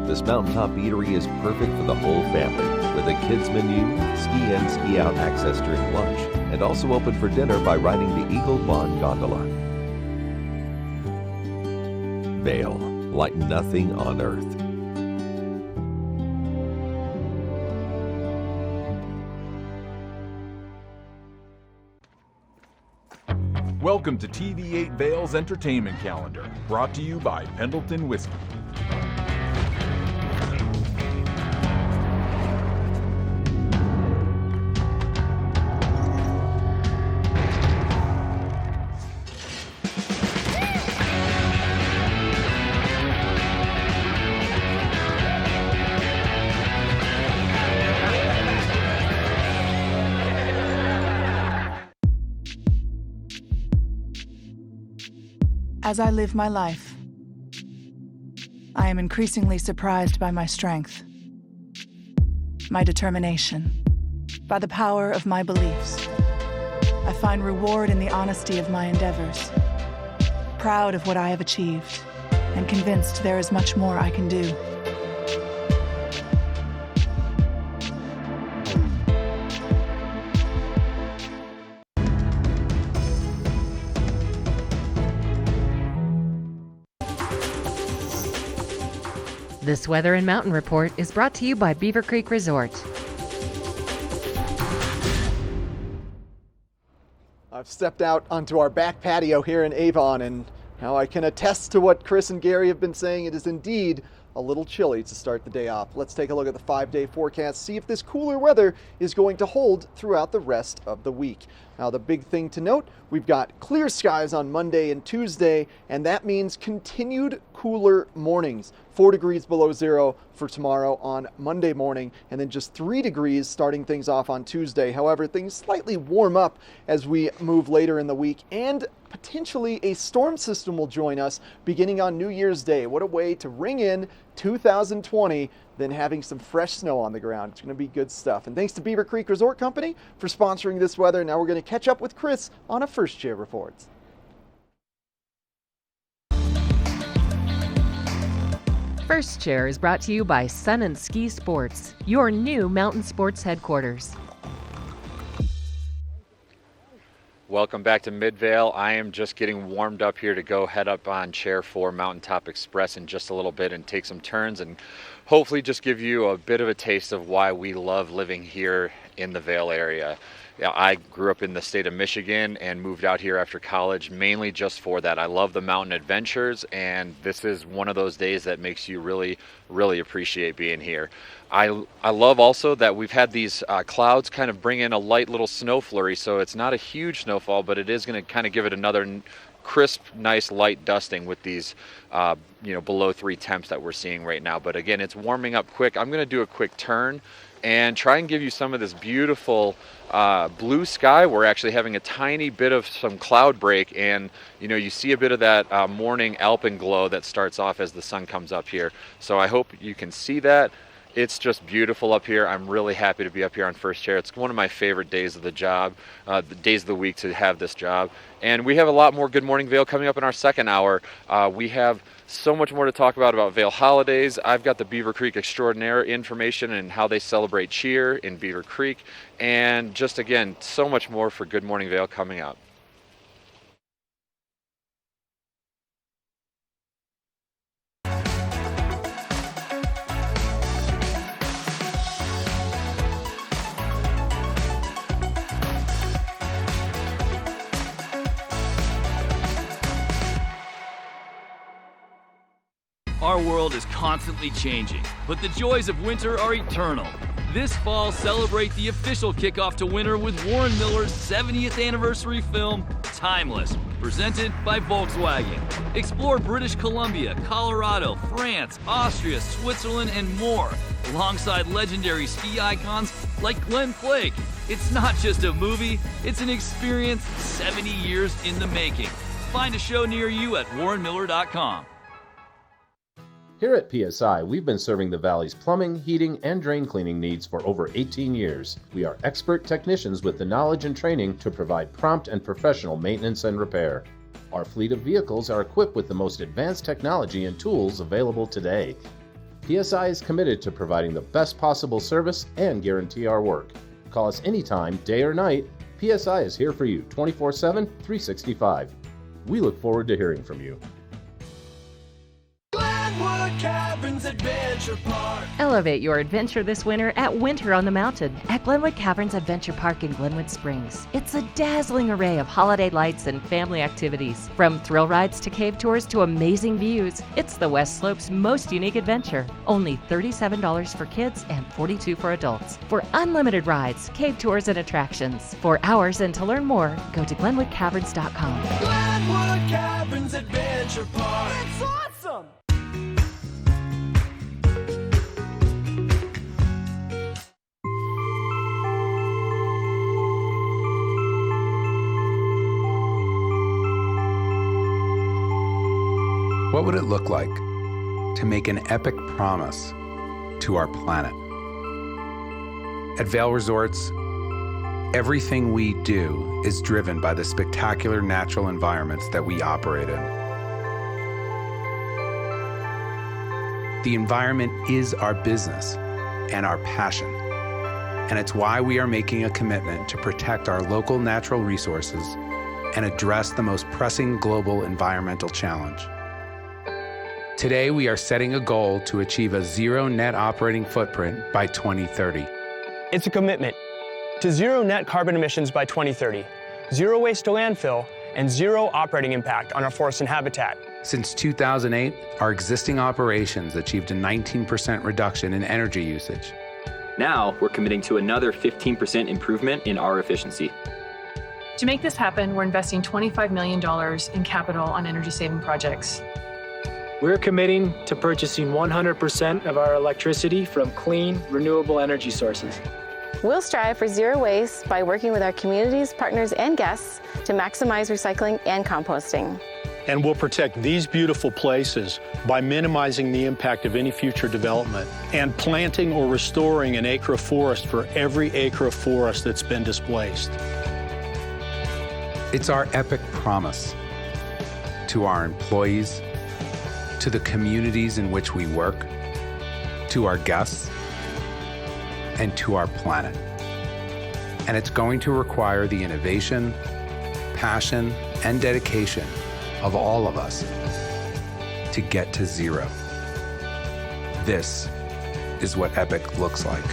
This mountaintop eatery is perfect for the whole family with a kids menu, ski in, ski out access during lunch, and also open for dinner by riding the Eagle Bond gondola. Vail, like nothing on earth. Welcome to TV8 Vail's entertainment calendar, brought to you by Pendleton Whiskey. As I live my life, I am increasingly surprised by my strength, my determination, by the power of my beliefs. I find reward in the honesty of my endeavors, proud of what I have achieved, and convinced there is much more I can do. This weather and mountain report is brought to you by Beaver Creek Resort. I've stepped out onto our back patio here in Avon, and now I can attest to what Chris and Gary have been saying. It is indeed a little chilly to start the day off. Let's take a look at the 5-day forecast, see if this cooler weather is going to hold throughout the rest of the week. Now, the big thing to note, we've got clear skies on Monday and Tuesday, and that means continued cooler mornings. 4 degrees below zero for tomorrow on Monday morning, and then just 3 degrees starting things off on Tuesday. However, things slightly warm up as we move later in the week, and potentially a storm system will join us beginning on New Year's Day. What a way to ring in 2020 than having some fresh snow on the ground. It's going to be good stuff. And thanks to Beaver Creek Resort Company for sponsoring this weather. Now we're going to catch up with Chris on a First Chair Reports. First Chair is brought to you by Sun and Ski Sports, your new mountain sports headquarters. Welcome back to Midvale. I am just getting warmed up here to go head up on Chair 4 Mountaintop Express in just a little bit and take some turns and hopefully just give you a bit of a taste of why we love living here in the Vail area. I grew up in the state of Michigan and moved out here after college mainly just for that. I love the mountain adventures, and this is one of those days that makes you really, really appreciate being here. I love also that we've had these clouds kind of bring in a light little snow flurry, so it's not a huge snowfall, but it is going to kind of give it another crisp, nice light dusting with these below 3 temps that we're seeing right now. But again, it's warming up quick. I'm going to do a quick turn and try and give you some of this beautiful blue sky. We're actually having a tiny bit of some cloud break, and you see a bit of that morning alpenglow that starts off as the sun comes up here. So I hope you can see that. It's just beautiful up here. I'm really happy to be up here on First Chair. It's one of my favorite days of the job, the days of the week to have this job. And we have a lot more Good Morning Vail coming up in our second hour. We have so much more to talk about Vail holidays. I've got the Beaver Creek Extraordinaire information and how they celebrate cheer in Beaver Creek. And just again, so much more for Good Morning Vail coming up. Our world is constantly changing, but the joys of winter are eternal. This fall, celebrate the official kickoff to winter with Warren Miller's 70th anniversary film, Timeless, presented by Volkswagen. Explore British Columbia, Colorado, France, Austria, Switzerland, and more, alongside legendary ski icons like Glenn Flake. It's not just a movie, it's an experience 70 years in the making. Find a show near you at warrenmiller.com. Here at PSI, we've been serving the Valley's plumbing, heating, and drain cleaning needs for over 18 years. We are expert techntechnicians with the knowledge and training to provide prompt and professional maintenance and repair. Our fleet of vehicles are equipped with the most advanced technology and tools available today. PSI is committed to providing the best possible service and guarantee our work. Call us anytime, day or night. PSI is here for you 24/7, 365. We look forward to hearing from you. Caverns Adventure Park. Elevate your adventure this winter at Winter on the Mountain at Glenwood Caverns Adventure Park in Glenwood Springs. It's a dazzling array of holiday lights and family activities. From thrill rides to cave tours to amazing views, it's the West Slope's most unique adventure. Only $37 for kids and $42 for adults. For unlimited rides, cave tours, and attractions. For hours and to learn more, go to glenwoodcaverns.com. Glenwood Caverns Adventure Park. It's awesome! What would it look like to make an epic promise to our planet? At Vail Resorts, everything we do is driven by the spectacular natural environments that we operate in. The environment is our business and our passion, and it's why we are making a commitment to protect our local natural resources and address the most pressing global environmental challenge. Today, we are setting a goal to achieve a zero net operating footprint by 2030. It's a commitment to zero net carbon emissions by 2030, zero waste to landfill, and zero operating impact on our forests and habitat. Since 2008, our existing operations achieved a 19% reduction in energy usage. Now, we're committing to another 15% improvement in our efficiency. To make this happen, we're investing $25 million in capital on energy-saving projects. We're committing to purchasing 100% of our electricity from clean, renewable energy sources. We'll strive for zero waste by working with our communities, partners, and guests to maximize recycling and composting. And we'll protect these beautiful places by minimizing the impact of any future development and planting or restoring an acre of forest for every acre of forest that's been displaced. It's our epic promise to our employees, to the communities in which we work, to our guests, and to our planet. And it's going to require the innovation, passion, and dedication of all of us to get to zero. This is what epic looks like.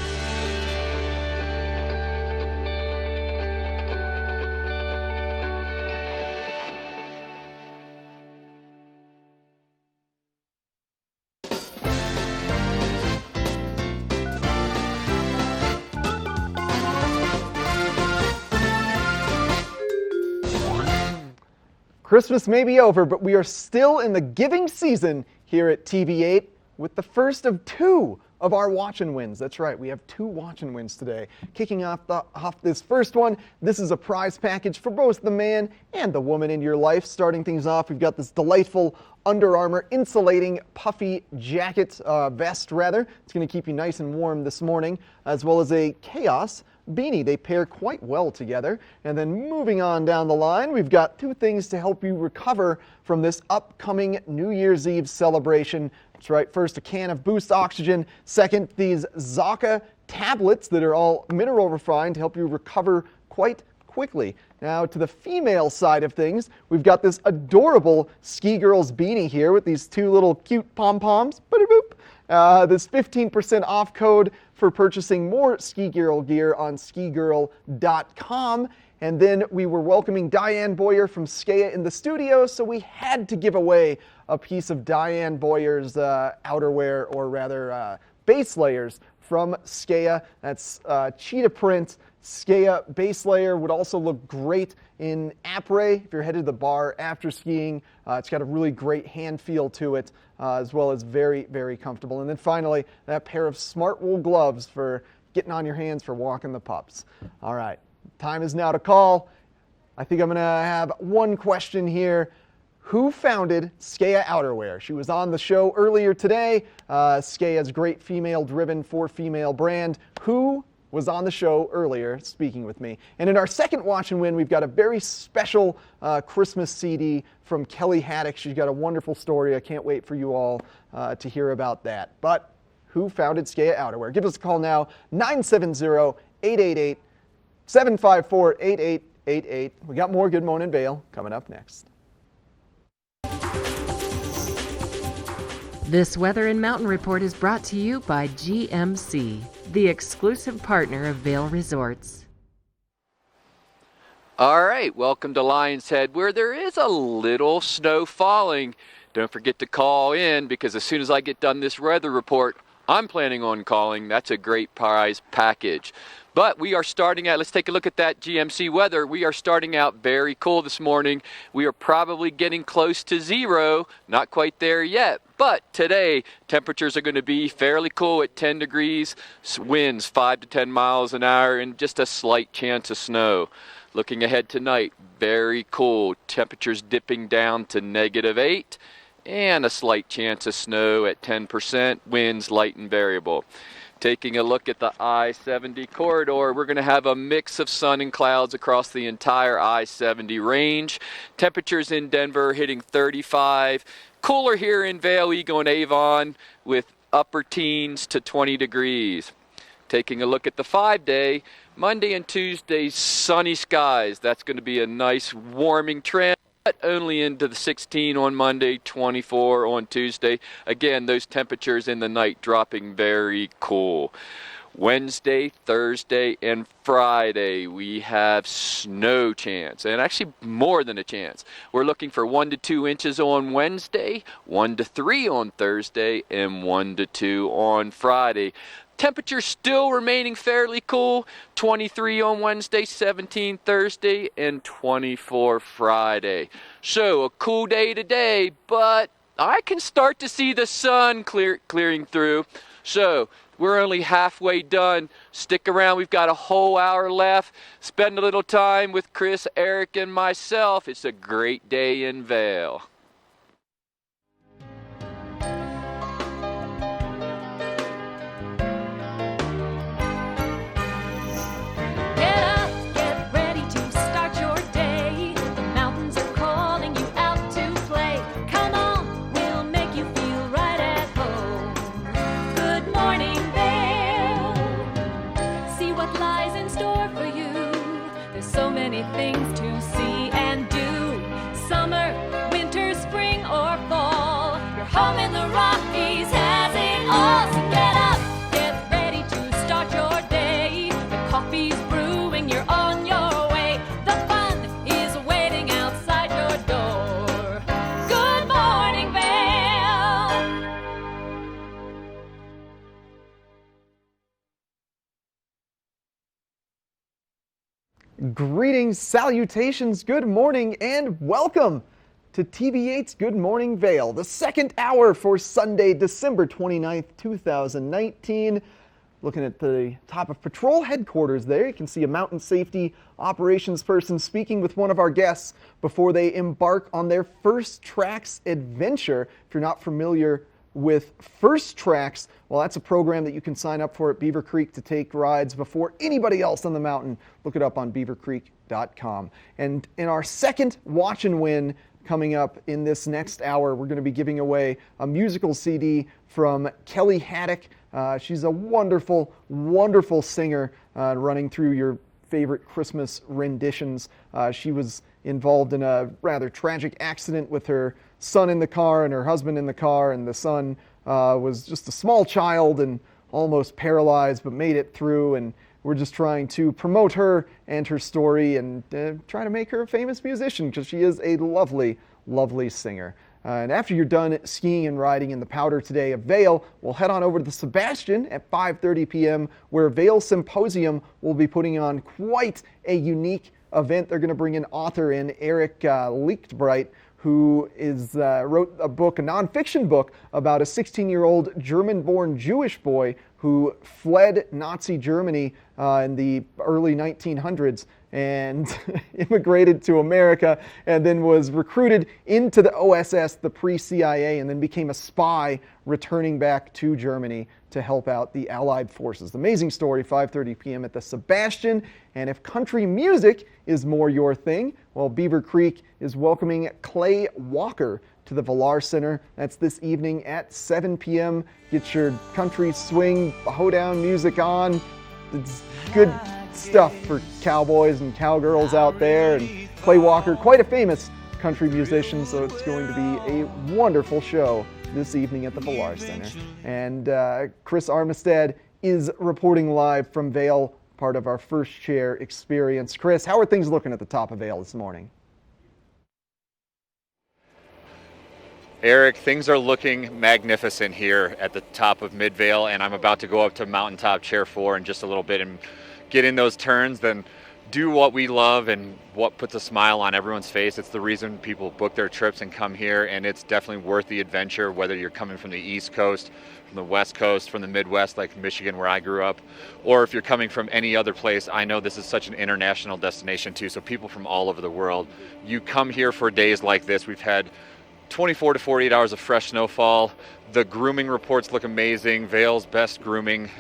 Christmas may be over, but we are still in the giving season here at TV8 with the first of two of our watch and wins. That's right, we have two watch and wins today. Kicking off this first one, this is a prize package for both the man and the woman in your life. Starting things off, we've got this delightful Under Armour insulating puffy jacket, vest rather. It's going to keep you nice and warm this morning, as well as a Chaos beanie. They pair quite well together. And then moving on down the line, we've got two things to help you recover from this upcoming New Year's Eve celebration. That's right, first a can of Boost Oxygen, second these Zaka tablets that are all mineral refined to help you recover quite quickly. Now to the female side of things, we've got this adorable Ski Girls beanie here with these two little cute pom-poms. This 15% off code for purchasing more Ski Girl gear on skigirl.com. And then we were welcoming Diane Boyer from Skea in the studio, so we had to give away a piece of Diane Boyer's outerwear, or rather base layers from Skea. That's cheetah print Skea base layer. Would also look great in après if you're headed to the bar after skiing. It's got a really great hand feel to it, as well as very, very comfortable. And then finally, that pair of smart wool gloves for getting on your hands for walking the pups. All right, time is now to call. I think I'm going to have one question here. Who founded Skea Outerwear? She was on the show earlier today. Skea's great female-driven, for-female brand. Who was on the show earlier speaking with me? And in our second watch and win, we've got a very special Christmas CD from Kelly Haddock. She's got a wonderful story. I can't wait for you all to hear about that. But who founded Skea Outerwear? Give us a call now, 970-888-754-8888. We got more Good Morning Vail coming up next. This Weather and Mountain Report is brought to you by GMC, the exclusive partner of Vail Resorts. All right, welcome to Lion's Head, where there is a little snow falling. Don't forget to call in, because as soon as I get done this weather report, I'm planning on calling. That's a great prize package. But we are starting out, let's take a look at that GMC weather. We are starting out very cool this morning. We are probably getting close to zero, not quite there yet. But today, temperatures are going to be fairly cool at 10 degrees, winds 5 to 10 miles an hour, and just a slight chance of snow. Looking ahead tonight, very cool. Temperatures dipping down to -8, and a slight chance of snow at 10%, winds light and variable. Taking a look at the I-70 corridor, we're going to have a mix of sun and clouds across the entire I-70 range. Temperatures in Denver hitting 35. Cooler here in Vail, Eagle, and Avon with upper teens to 20 degrees. Taking a look at the 5-day, Monday and Tuesday, sunny skies. That's going to be a nice warming trend. But only into the 16 on Monday, 24 on Tuesday. Again, those temperatures in the night dropping very cool. Wednesday, Thursday, and Friday, we have snow chance, and actually more than a chance. We're looking for 1 to 2 inches on Wednesday, 1 to 3 on Thursday, and 1 to 2 on Friday. Temperature still remaining fairly cool. 23 on Wednesday, 17 Thursday, and 24 Friday. So a cool day today, but I can start to see the sun clearing through. So we're only halfway done. Stick around, we've got a whole hour left. Spend a little time with Chris, Eric, and myself. It's a great day in Vail. Get up, get ready to start your day. The mountains are calling you out to play. Come on, we'll make you feel right at home. Good morning, Vail. See what lies in store for you. There's so many things to see and do. Summer, winter, spring, or fall. Your home in the Rockies has it all. So get up, get ready to start your day. The coffee's brewing, you're on your way. The fun is waiting outside your door. Good morning, Vail. Greetings, salutations, good morning, and welcome to TV8's Good Morning Vail, the second hour for Sunday, December 29th, 2019. Looking at the top of patrol headquarters there, you can see a mountain safety operations person speaking with one of our guests before they embark on their First Tracks adventure. If you're not familiar with First Tracks, well, that's a program that you can sign up for at Beaver Creek to take rides before anybody else on the mountain. Look it up on beavercreek.com. And in our second Watch and Win coming up in this next hour, we're going to be giving away a musical CD from Kelly Haddock. She's a wonderful, wonderful singer running through your favorite Christmas renditions. She was involved in a rather tragic accident with her son in the car and her husband in the car, and the son was just a small child and almost paralyzed, but made it through. And we're just trying to promote her and her story and try to make her a famous musician, because she is a lovely, lovely singer. And after you're done skiing and riding in the Powder today of Vail, we'll head on over to the Sebastian at 5:30 p.m., where Vail Symposium will be putting on quite a unique event. They're going to bring an author in, Eric Lichtbright, who wrote a book, a nonfiction book, about a 16-year-old German-born Jewish boy who fled Nazi Germany in the early 1900s and immigrated to America, and then was recruited into the OSS, the pre-CIA, and then became a spy returning back to Germany to help out the Allied forces. Amazing story, 5:30 p.m. at the Sebastian. And if country music is more your thing, well, Beaver Creek is welcoming Clay Walker to the Villar Center. That's this evening at 7 p.m. Get your country swing, hoedown music on. It's good stuff for cowboys and cowgirls out there. And Clay Walker, quite a famous country musician, so it's going to be a wonderful show this evening at the Villar Center. And Chris Armistead is reporting live from Vail, part of our First Chair experience. Chris, how are things looking at the top of Vail this morning? Eric, things are looking magnificent here at the top of Mid-Vail, and I'm about to go up to Mountaintop Chair 4 in just a little bit and get in those turns, then do what we love and what puts a smile on everyone's face. It's the reason people book their trips and come here, and it's definitely worth the adventure, whether you're coming from the East Coast, from the West Coast, from the Midwest like Michigan where I grew up, or if you're coming from any other place. I know this is such an international destination too, so people from all over the world, you come here for days like this. We've had 24 to 48 hours of fresh snowfall. The grooming reports look amazing. Vail's best grooming.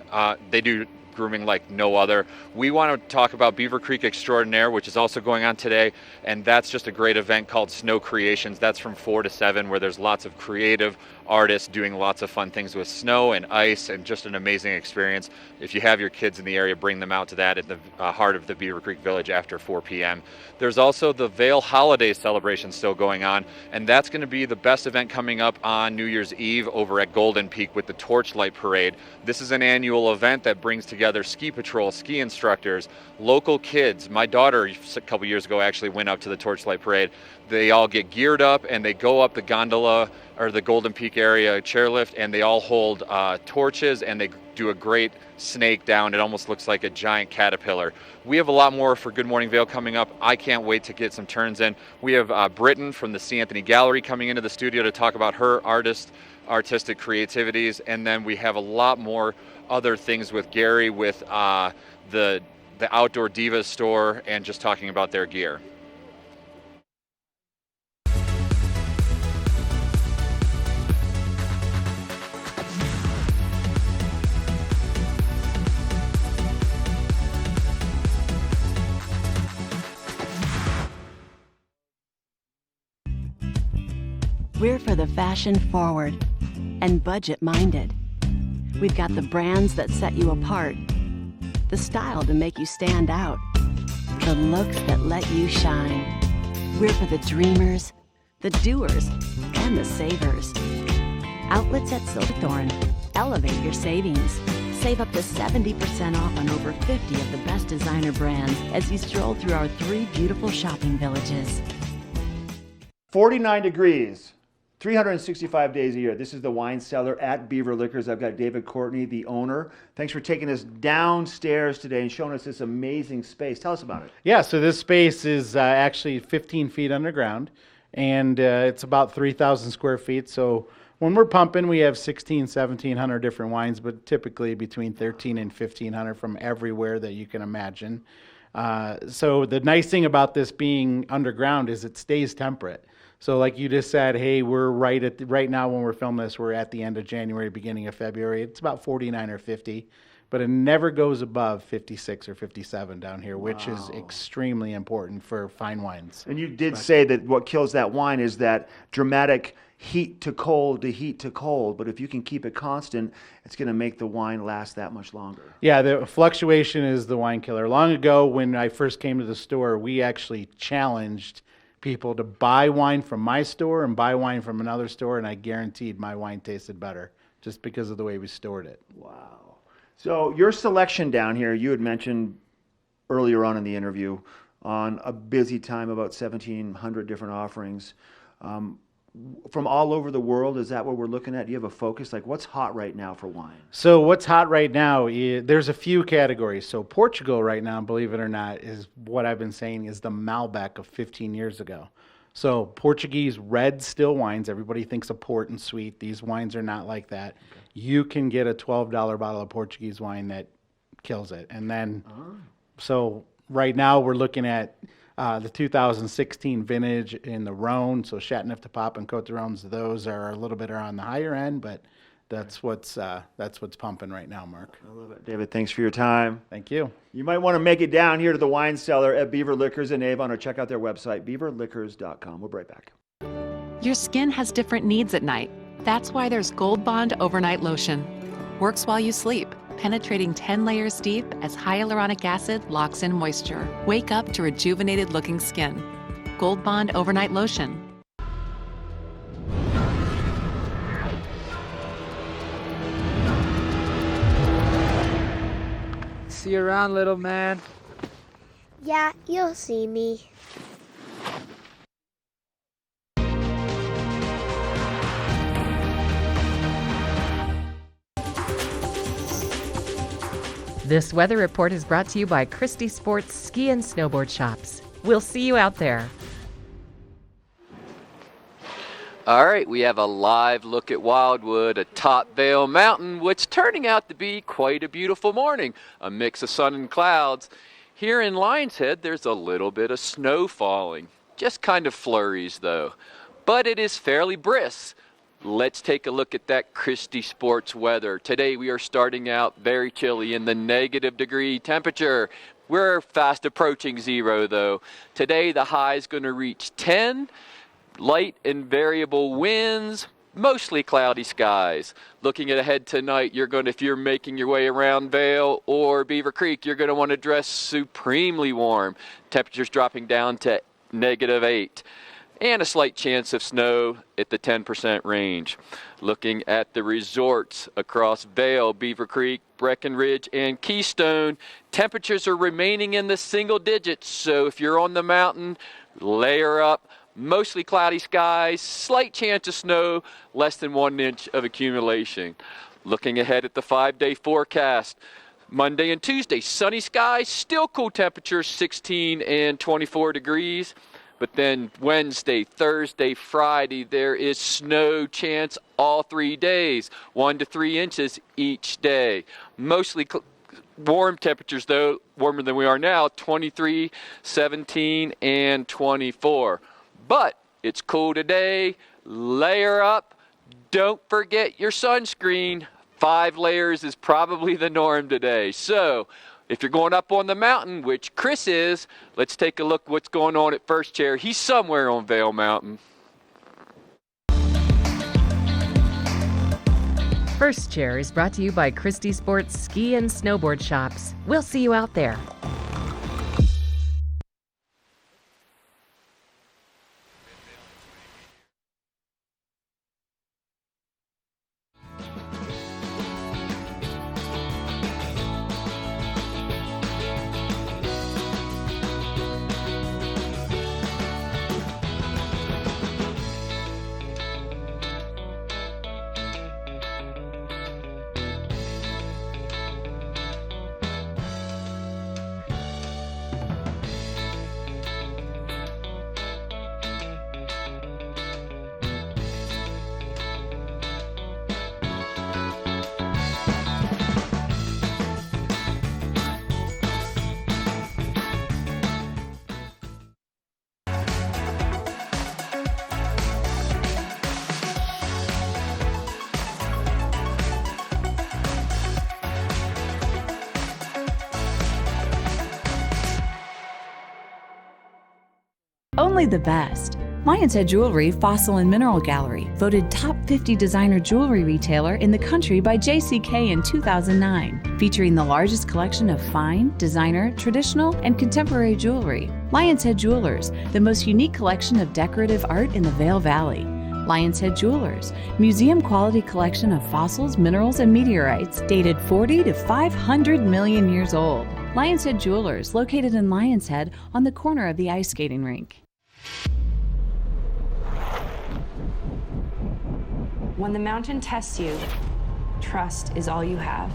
They do grooming like no other. We want to talk about Beaver Creek Extraordinaire, which is also going on today, and that's just a great event called Snow Creations. That's from 4 to 7, where there's lots of creative artists doing lots of fun things with snow and ice, and just an amazing experience. If you have your kids in the area, bring them out to that at the heart of the Beaver Creek Village after 4 p.m. There's also the Vail Holiday Celebration still going on, and that's going to be the best event coming up on New Year's Eve over at Golden Peak with the Torchlight Parade. This is an annual event that brings together ski patrol, ski instructors, local kids. My daughter a couple years ago actually went up to the Torchlight Parade. They all get geared up and they go up the gondola or the Golden Peak area chairlift, and they all hold torches, and they do a great snake down. It almost looks like a giant caterpillar. We have a lot more for Good Morning Vail coming up. I can't wait to get some turns in. We have Britton from the C. Anthony Gallery coming into the studio to talk about her artistic creativities, and then we have a lot more other things with Gary with the Outdoor Divas store and just talking about their gear. We're for the fashion forward and budget minded. We've got the brands that set you apart, the style to make you stand out, the looks that let you shine. We're for the dreamers, the doers, and the savers. Outlets at Silverthorne. Elevate your savings. Save up to 70% off on over 50 of the best designer brands as you stroll through our 3 beautiful shopping villages. 49 degrees, 365 days a year. This is the wine cellar at Beaver Liquors. I've got David Courtney, the owner. Thanks for taking us downstairs today and showing us this amazing space. Tell us about it. Yeah, so this space is actually 15 feet underground, and it's about 3,000 square feet. So when we're pumping, we have 1,700 different wines, but typically between 1,300 and 1,500 from everywhere that you can imagine. So the nice thing about this being underground is it stays temperate. So like you just said, hey, we're right now when we're filming this, we're at the end of January, beginning of February. It's about 49 or 50, but it never goes above 56 or 57 down here, which is extremely important for fine wines. And you did say that what kills that wine is that dramatic heat to cold to heat to cold, but if you can keep it constant, it's going to make the wine last that much longer. Yeah, the fluctuation is the wine killer. Long ago, when I first came to the store, we actually challenged people to buy wine from my store and buy wine from another store, and I guaranteed my wine tasted better just because of the way we stored it. Wow. So your selection down here, you had mentioned earlier on in the interview on a busy time, about 1,700 different offerings. From all over the world, is that what we're looking at? Do you have a focus? Like, what's hot right now for wine? So what's hot right now, there's a few categories. So Portugal right now, believe it or not, is what I've been saying is the Malbec of 15 years ago. So Portuguese red still wines, everybody thinks of port and sweet. These wines are not like that. Okay. You can get a $12 bottle of Portuguese wine that kills it. And then, so right now we're looking at the 2016 vintage in the Rhone, so Chateauneuf du Pape and Côte de Rhones, those are a little bit on the higher end, but that's what's pumping right now, Mark. I love it. David, thanks for your time. Thank you. You might want to make it down here to the wine cellar at Beaver Liquors in Avon, or check out their website, beaverliquors.com. We'll be right back. Your skin has different needs at night. That's why there's Gold Bond Overnight Lotion. Works while you sleep, penetrating 10 layers deep as hyaluronic acid locks in moisture. Wake up to rejuvenated looking skin. Gold Bond Overnight Lotion. See you around, little man. Yeah, you'll see me. This weather report is brought to you by Christie Sports Ski and Snowboard Shops. We'll see you out there. All right, we have a live look at Wildwood atop Vail Mountain, which turning out to be quite a beautiful morning. A mix of sun and clouds. Here in Lions Head, there's a little bit of snow falling. Just kind of flurries, though. But it is fairly brisk. Let's take a look at that Christie Sports weather. Today we are starting out very chilly in the -degree temperature. We're fast approaching zero, though. Today the high is going to reach 10. Light and variable winds, mostly cloudy skies. Looking ahead tonight, if you're making your way around Vail or Beaver Creek, you're going to want to dress supremely warm. Temperatures dropping down to -8. And a slight chance of snow at the 10% range. Looking at the resorts across Vail, Beaver Creek, Breckenridge, and Keystone, temperatures are remaining in the single digits. So if you're on the mountain, layer up. Mostly cloudy skies, slight chance of snow, less than 1 inch of accumulation. Looking ahead at the 5-day forecast, Monday and Tuesday, sunny skies, still cool temperatures, 16 and 24 degrees. But then Wednesday, Thursday, Friday, there is snow chance all 3 days, 1 to 3 inches each day. Mostly warm temperatures, though, warmer than we are now, 23, 17, and 24. But it's cool today. Layer up. Don't forget your sunscreen. 5 layers is probably the norm today. So if you're going up on the mountain, which Chris is, let's take a look what's going on at First Chair. He's somewhere on Vail Mountain. First Chair is brought to you by Christie Sports Ski and Snowboard Shops. We'll see you out there. Only the best. Lion's Head Jewelry Fossil and Mineral Gallery, voted top 50 designer jewelry retailer in the country by JCK in 2009, featuring the largest collection of fine, designer, traditional, and contemporary jewelry. Lion's Head Jewelers, the most unique collection of decorative art in the Vail Valley. Lion's Head Jewelers, museum-quality collection of fossils, minerals, and meteorites dated 40 to 500 million years old. Lion's Head Jewelers, located in Lion's Head on the corner of the ice skating rink. When the mountain tests you, trust is all you have.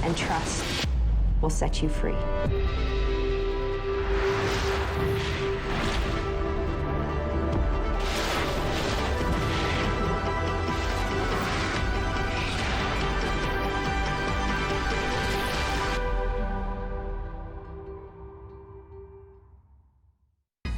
And trust will set you free.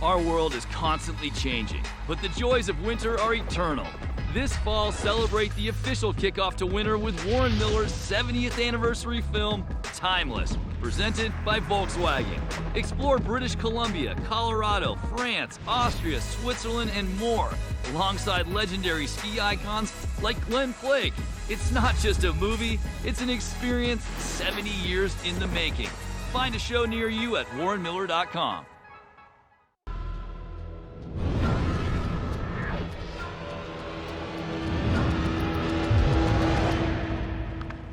Our world is constantly changing, but the joys of winter are eternal. This fall, celebrate the official kickoff to winter with Warren Miller's 70th anniversary film, Timeless, presented by Volkswagen. Explore British Columbia, Colorado, France, Austria, Switzerland, and more, alongside legendary ski icons like Glenn Flake. It's not just a movie, it's an experience 70 years in the making. Find a show near you at warrenmiller.com.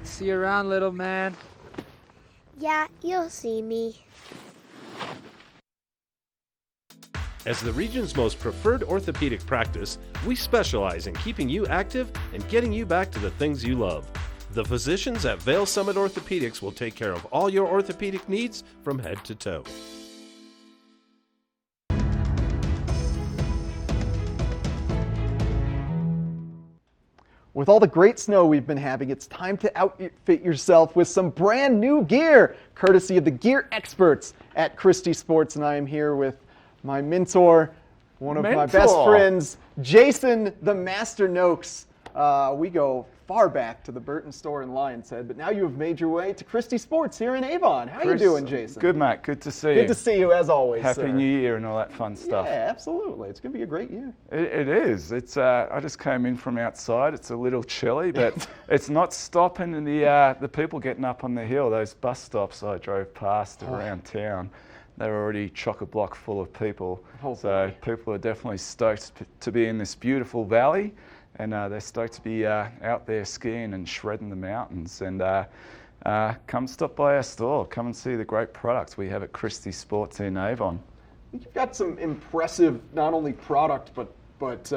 See you around, little man. Yeah, you'll see me. As the region's most preferred orthopedic practice, we specialize in keeping you active and getting you back to the things you love. The physicians at Vail Summit Orthopedics will take care of all your orthopedic needs from head to toe. With all the great snow we've been having, it's time to outfit yourself with some brand new gear, courtesy of the gear experts at Christie Sports. And I am here with my mentor, one of my best friends, Jason the Master Noakes. We go far back to the Burton store in Lion's Head, but now you have made your way to Christie Sports here in Avon. How you doing, Jason? Good, Matt. Good to see you. Good to see you, as always. Happy New Year and all that fun stuff. Yeah, absolutely. It's going to be a great year. It is. It's. I just came in from outside. It's a little chilly, but it's not stopping the people getting up on the hill. Those bus stops I drove past around town, they were already chock-a-block full of people. So people are definitely stoked to be in this beautiful valley. And they're stoked to be out there skiing and shredding the mountains. And come stop by our store. Come and see the great products we have at Christie Sports in Avon. You've got some impressive, not only product, but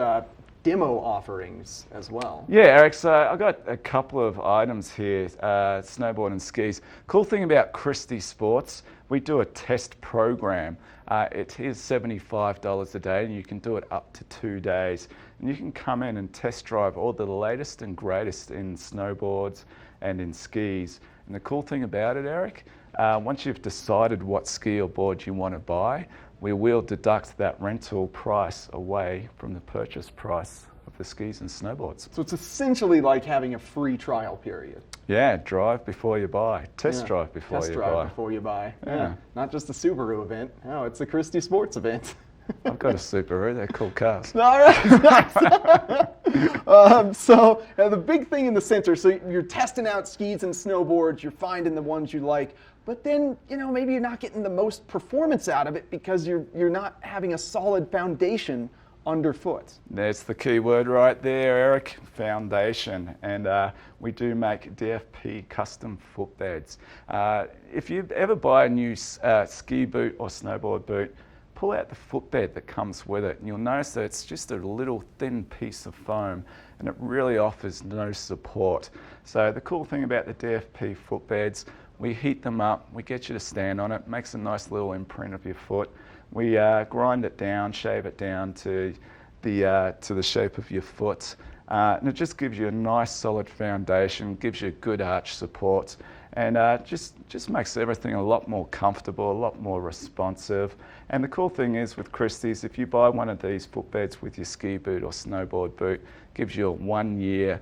demo offerings as well. Yeah, Eric, so I've got a couple of items here, snowboard and skis. Cool thing about Christie Sports, we do a test program. It is $75 a day, and you can do it up to 2 days. And you can come in and test drive all the latest and greatest in snowboards and in skis. And the cool thing about it, Eric, once you've decided what ski or board you want to buy, we will deduct that rental price away from the purchase price of the skis and snowboards. So it's essentially like having a free trial period. Yeah, drive before you buy. Test drive before you buy. Test drive before you buy. Yeah. Not just a Subaru event. No, it's a Christie Sports event. I've got a Subaru. They're cool cars. All right. So the big thing in the center, so you're testing out skis and snowboards, you're finding the ones you like, but then, maybe you're not getting the most performance out of it because you're not having a solid foundation underfoot. That's the key word right there, Eric, foundation. And we do make DFP custom footbeds. If you ever buy a new ski boot or snowboard boot, pull out the footbed that comes with it, and you'll notice that it's just a little thin piece of foam, and it really offers no support. So the cool thing about the DFP footbeds, we heat them up, we get you to stand on it, makes a nice little imprint of your foot. We grind it down, shave it down to the shape of your foot, and it just gives you a nice solid foundation, gives you good arch support, and just makes everything a lot more comfortable, a lot more responsive. And the cool thing is with Christie's, if you buy one of these footbeds with your ski boot or snowboard boot, gives you a 1 year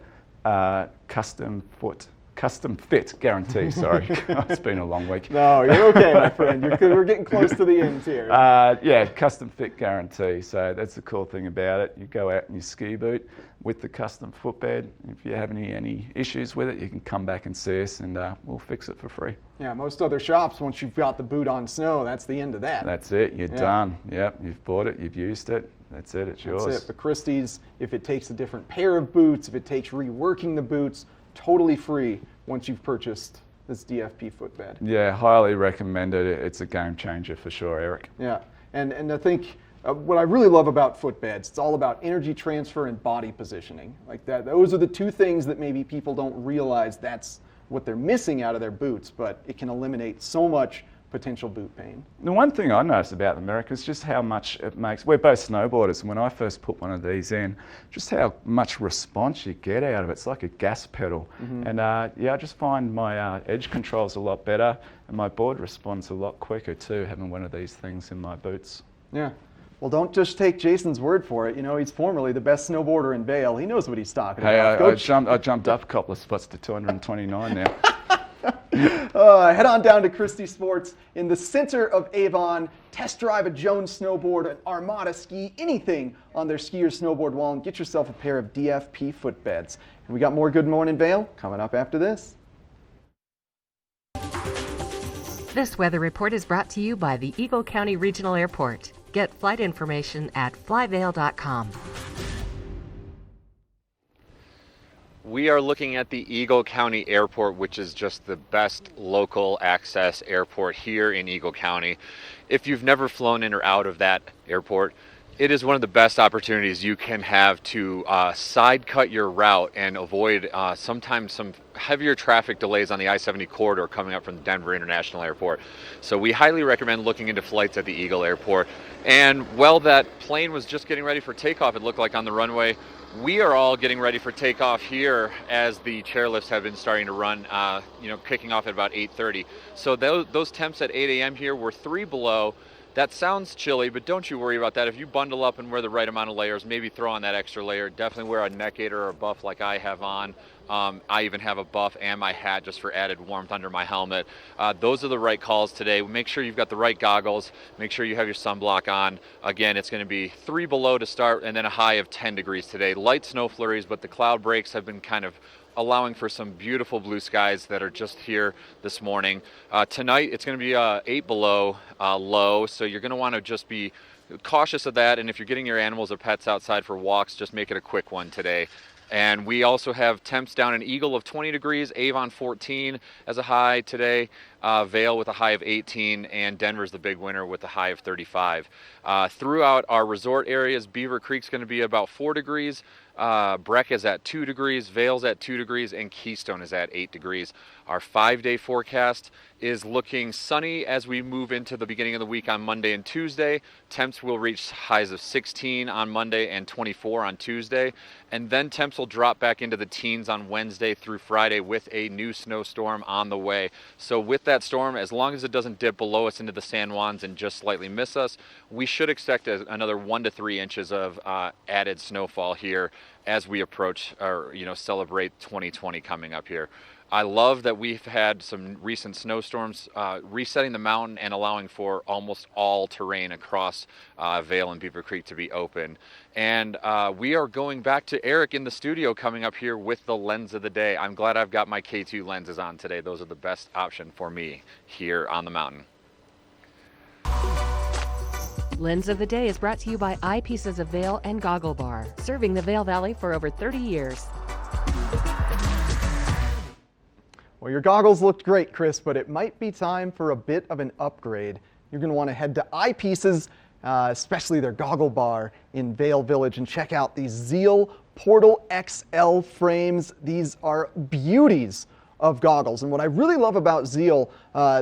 custom fit guarantee. Sorry, it's been a long week. No, you're okay, my friend. We're getting close to the end here. Yeah, custom fit guarantee. So that's the cool thing about it. You go out in your ski boot with the custom footbed. If you have any issues with it, you can come back and see us, and we'll fix it for free. Yeah, most other shops, once you've got the boot on snow, that's the end of that. That's it. You're done. Yep, you've bought it. You've used it. That's it. It's yours. That's it. But Christie's, if it takes a different pair of boots, if it takes reworking the boots, totally free once you've purchased this DFP footbed. Yeah, highly recommended. It's a game changer for sure, Eric. Yeah, and I think what I really love about footbeds, it's all about energy transfer and body positioning. Like that, those are the two things that maybe people don't realize that's what they're missing out of their boots, but it can eliminate so much potential boot pain. The one thing I noticed about them, Eric, is just how much it makes. We're both snowboarders, and when I first put one of these in, just how much response you get out of it. It's like a gas pedal. Mm-hmm. And I just find my edge control's a lot better, and my board responds a lot quicker too, having one of these things in my boots. Yeah. Well, don't just take Jason's word for it. He's formerly the best snowboarder in Vail. He knows what he's talking about. I jumped up a couple of spots to 229 now. Head on down to Christie Sports in the center of Avon. Test drive a Jones snowboard, an Armada ski, anything on their ski or snowboard wall, and get yourself a pair of DFP footbeds. And we got more Good Morning Vail coming up after this. This weather report is brought to you by the Eagle County Regional Airport. Get flight information at flyvail.com. We are looking at the Eagle County Airport, which is just the best local access airport here in Eagle County. If you've never flown in or out of that airport, it is one of the best opportunities you can have to side cut your route and avoid sometimes some heavier traffic delays on the I-70 corridor coming up from the Denver International Airport. So we highly recommend looking into flights at the Eagle Airport. And while that plane was just getting ready for takeoff, it looked like on the runway, we are all getting ready for takeoff here as the chairlifts have been starting to run, kicking off at about 8:30. So those temps at 8 a.m. here were 3 below. That sounds chilly, but don't you worry about that. If you bundle up and wear the right amount of layers, maybe throw on that extra layer. Definitely wear a neck gaiter or a buff like I have on. I even have a buff and my hat just for added warmth under my helmet. Those are the right calls today. Make sure you've got the right goggles. Make sure you have your sunblock on. Again, it's going to be 3 below to start and then a high of 10 degrees today. Light snow flurries, but the cloud breaks have been kind of allowing for some beautiful blue skies that are just here this morning. Tonight, it's going to be 8 below low, so you're going to want to just be cautious of that. And if you're getting your animals or pets outside for walks, just make it a quick one today. And we also have temps down in Eagle of 20 degrees, Avon 14 as a high today, Vail with a high of 18, and Denver's the big winner with a high of 35. Throughout our resort areas, Beaver Creek's going to be about 4 degrees. Breck is at 2 degrees, Vail's at 2 degrees, and Keystone is at 8 degrees. Our 5-day forecast is looking sunny as we move into the beginning of the week on Monday and Tuesday. Temps will reach highs of 16 on Monday and 24 on Tuesday. And then temps will drop back into the teens on Wednesday through Friday with a new snowstorm on the way. So with that storm, as long as it doesn't dip below us into the San Juans and just slightly miss us, we should expect another 1 to 3 inches of added snowfall here as we approach or celebrate 2020 coming up here. I love that we've had some recent snowstorms resetting the mountain and allowing for almost all terrain across Vail and Beaver Creek to be open. And we are going back to Eric in the studio coming up here with the lens of the day. I'm glad I've got my K2 lenses on today. Those are the best option for me here on the mountain. Lens of the Day is brought to you by Eyepieces of Vail and Goggle Bar, serving the Vail Valley for over 30 years. Well, your goggles looked great, Chris, but it might be time for a bit of an upgrade. You're going to want to head to Eyepieces, especially their Goggle Bar in Vail Village, and check out these Zeal Portal XL frames. These are beauties of goggles. And what I really love about Zeal,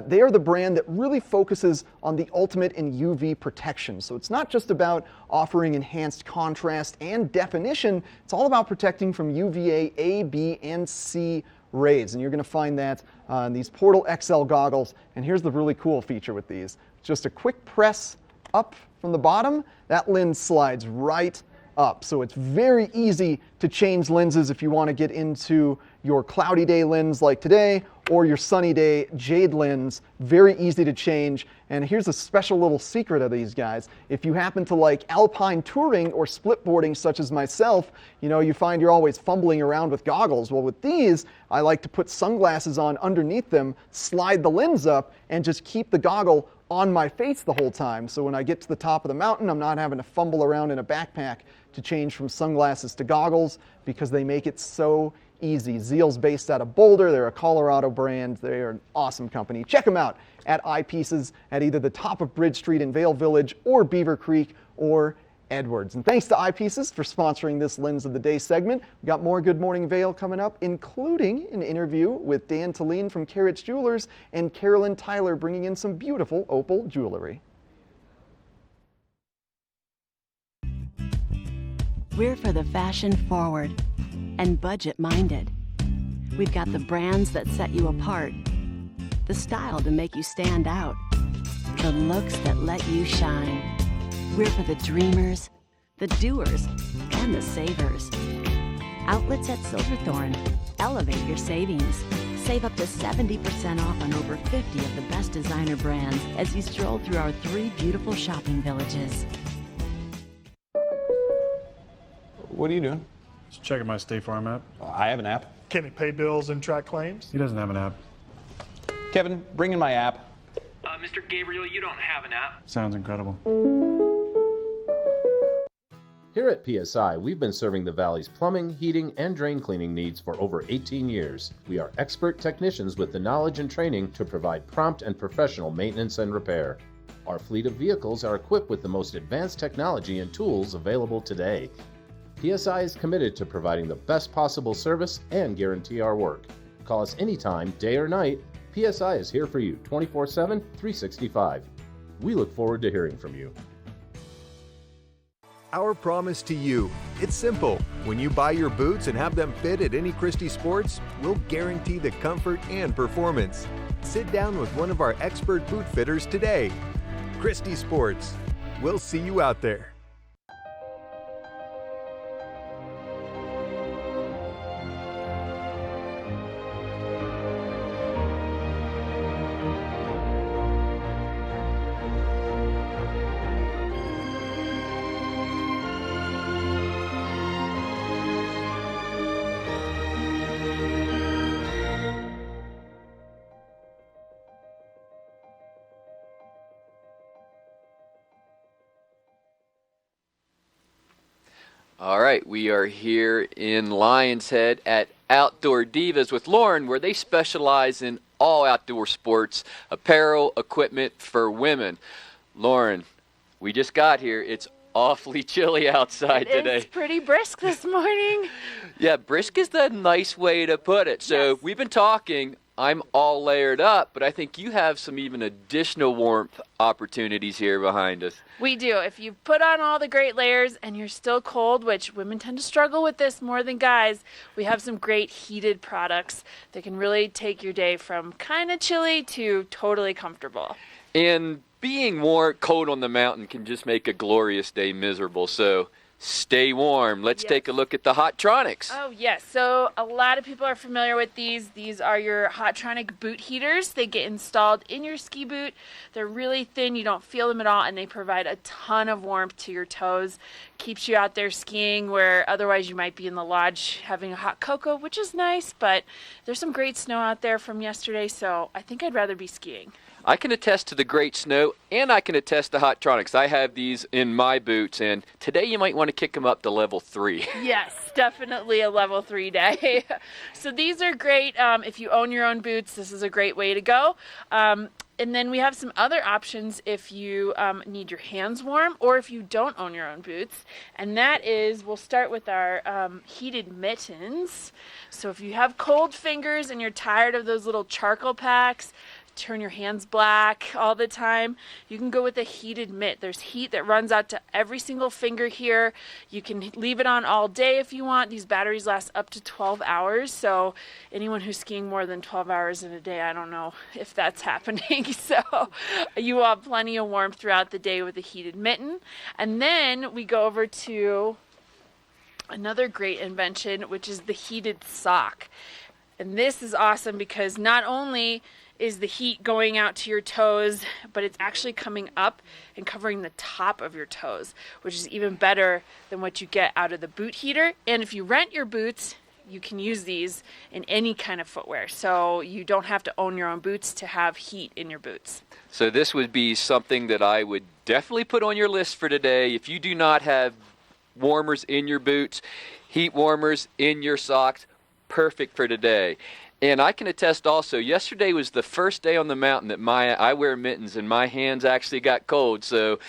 they are the brand that really focuses on the ultimate in UV protection. So it's not just about offering enhanced contrast and definition, it's all about protecting from UVA A, B, and C rays. And you're going to find that in these Portal XL goggles. And here's the really cool feature with these. Just a quick press up from the bottom, that lens slides right up. So it's very easy to change lenses if you want to get into your cloudy day lens like today or your sunny day jade lens. Very easy to change. And here's a special little secret of these guys. If you happen to like alpine touring or splitboarding such as myself, you find you're always fumbling around with goggles. Well, with these, I like to put sunglasses on underneath them, slide the lens up, and just keep the goggle on my face the whole time. So when I get to the top of the mountain, I'm not having to fumble around in a backpack to change from sunglasses to goggles because they make it so easy. Zeal's based out of Boulder. They're a Colorado brand. They are an awesome company. Check them out at Eyepieces at either the top of Bridge Street in Vail Village or Beaver Creek or Edwards. And thanks to Eyepieces for sponsoring this Lens of the Day segment. We've got more Good Morning Vail coming up, including an interview with Dan Talene from Carrots Jewelers and Carolyn Tyler bringing in some beautiful opal jewelry. We're for the fashion forward and budget minded. We've got the brands that set you apart, the style to make you stand out, the looks that let you shine. We're for the dreamers, the doers, and the savers. Outlets at Silverthorne. Elevate your savings. Save up to 70% off on over 50 of the best designer brands as you stroll through our 3 beautiful shopping villages. What are you doing? Just checking my State Farm app. I have an app. Can he pay bills and track claims? He doesn't have an app. Kevin, bring in my app. Mr. Gabriel, you don't have an app. Sounds incredible. Here at PSI, we've been serving the Valley's plumbing, heating, and drain cleaning needs for over 18 years. We are expert technicians with the knowledge and training to provide prompt and professional maintenance and repair. Our fleet of vehicles are equipped with the most advanced technology and tools available today. PSI is committed to providing the best possible service and guarantee our work. Call us anytime, day or night. PSI is here for you 24/7, 365. We look forward to hearing from you. Our promise to you, it's simple. When you buy your boots and have them fit at any Christie Sports, we'll guarantee the comfort and performance. Sit down with one of our expert boot fitters today. Christie Sports. We'll see you out there. All right, we are here in Lion's Head at Outdoor Divas with Lauren, where they specialize in all outdoor sports, apparel, equipment for women. Lauren, we just got here. It's awfully chilly outside today. It's pretty brisk this morning. Yeah, brisk is the nice way to put it. So we've been talking. I'm all layered up, but I think you have some even additional warmth opportunities here behind us. We do. If you put on all the great layers and you're still cold, which women tend to struggle with this more than guys, we have some great heated products that can really take your day from kind of chilly to totally comfortable. And being cold on the mountain can just make a glorious day miserable. So stay warm. Let's take a look at the Hottronics. Oh, yes. So a lot of people are familiar with these. These are your Hottronic boot heaters. They get installed in your ski boot. They're really thin. You don't feel them at all, and they provide a ton of warmth to your toes. Keeps you out there skiing where otherwise you might be in the lodge having a hot cocoa, which is nice, but there's some great snow out there from yesterday, so I think I'd rather be skiing. I can attest to the great snow, and I can attest to Hottronics. I have these in my boots, and today you might want to kick them up to level 3. Yes, definitely a level 3 day. So these are great. If you own your own boots, this is a great way to go. And then we have some other options if you need your hands warm or if you don't own your own boots. And that is, we'll start with our heated mittens. So if you have cold fingers and you're tired of those little charcoal packs, turn your hands black all the time, you can go with a heated mitt. There's heat that runs out to every single finger here. You can leave it on all day if you want. These batteries last up to 12 hours, so anyone who's skiing more than 12 hours in a day, I don't know if that's happening. So you will have plenty of warmth throughout the day with a heated mitten. And then we go over to another great invention, which is the heated sock. And this is awesome because not only is the heat going out to your toes, but it's actually coming up and covering the top of your toes, which is even better than what you get out of the boot heater. And if you rent your boots, you can use these in any kind of footwear. So you don't have to own your own boots to have heat in your boots. So this would be something that I would definitely put on your list for today. If you do not have warmers in your boots, heat warmers in your socks, perfect for today. And I can attest also, yesterday was the first day on the mountain that I wear mittens and my hands actually got cold. So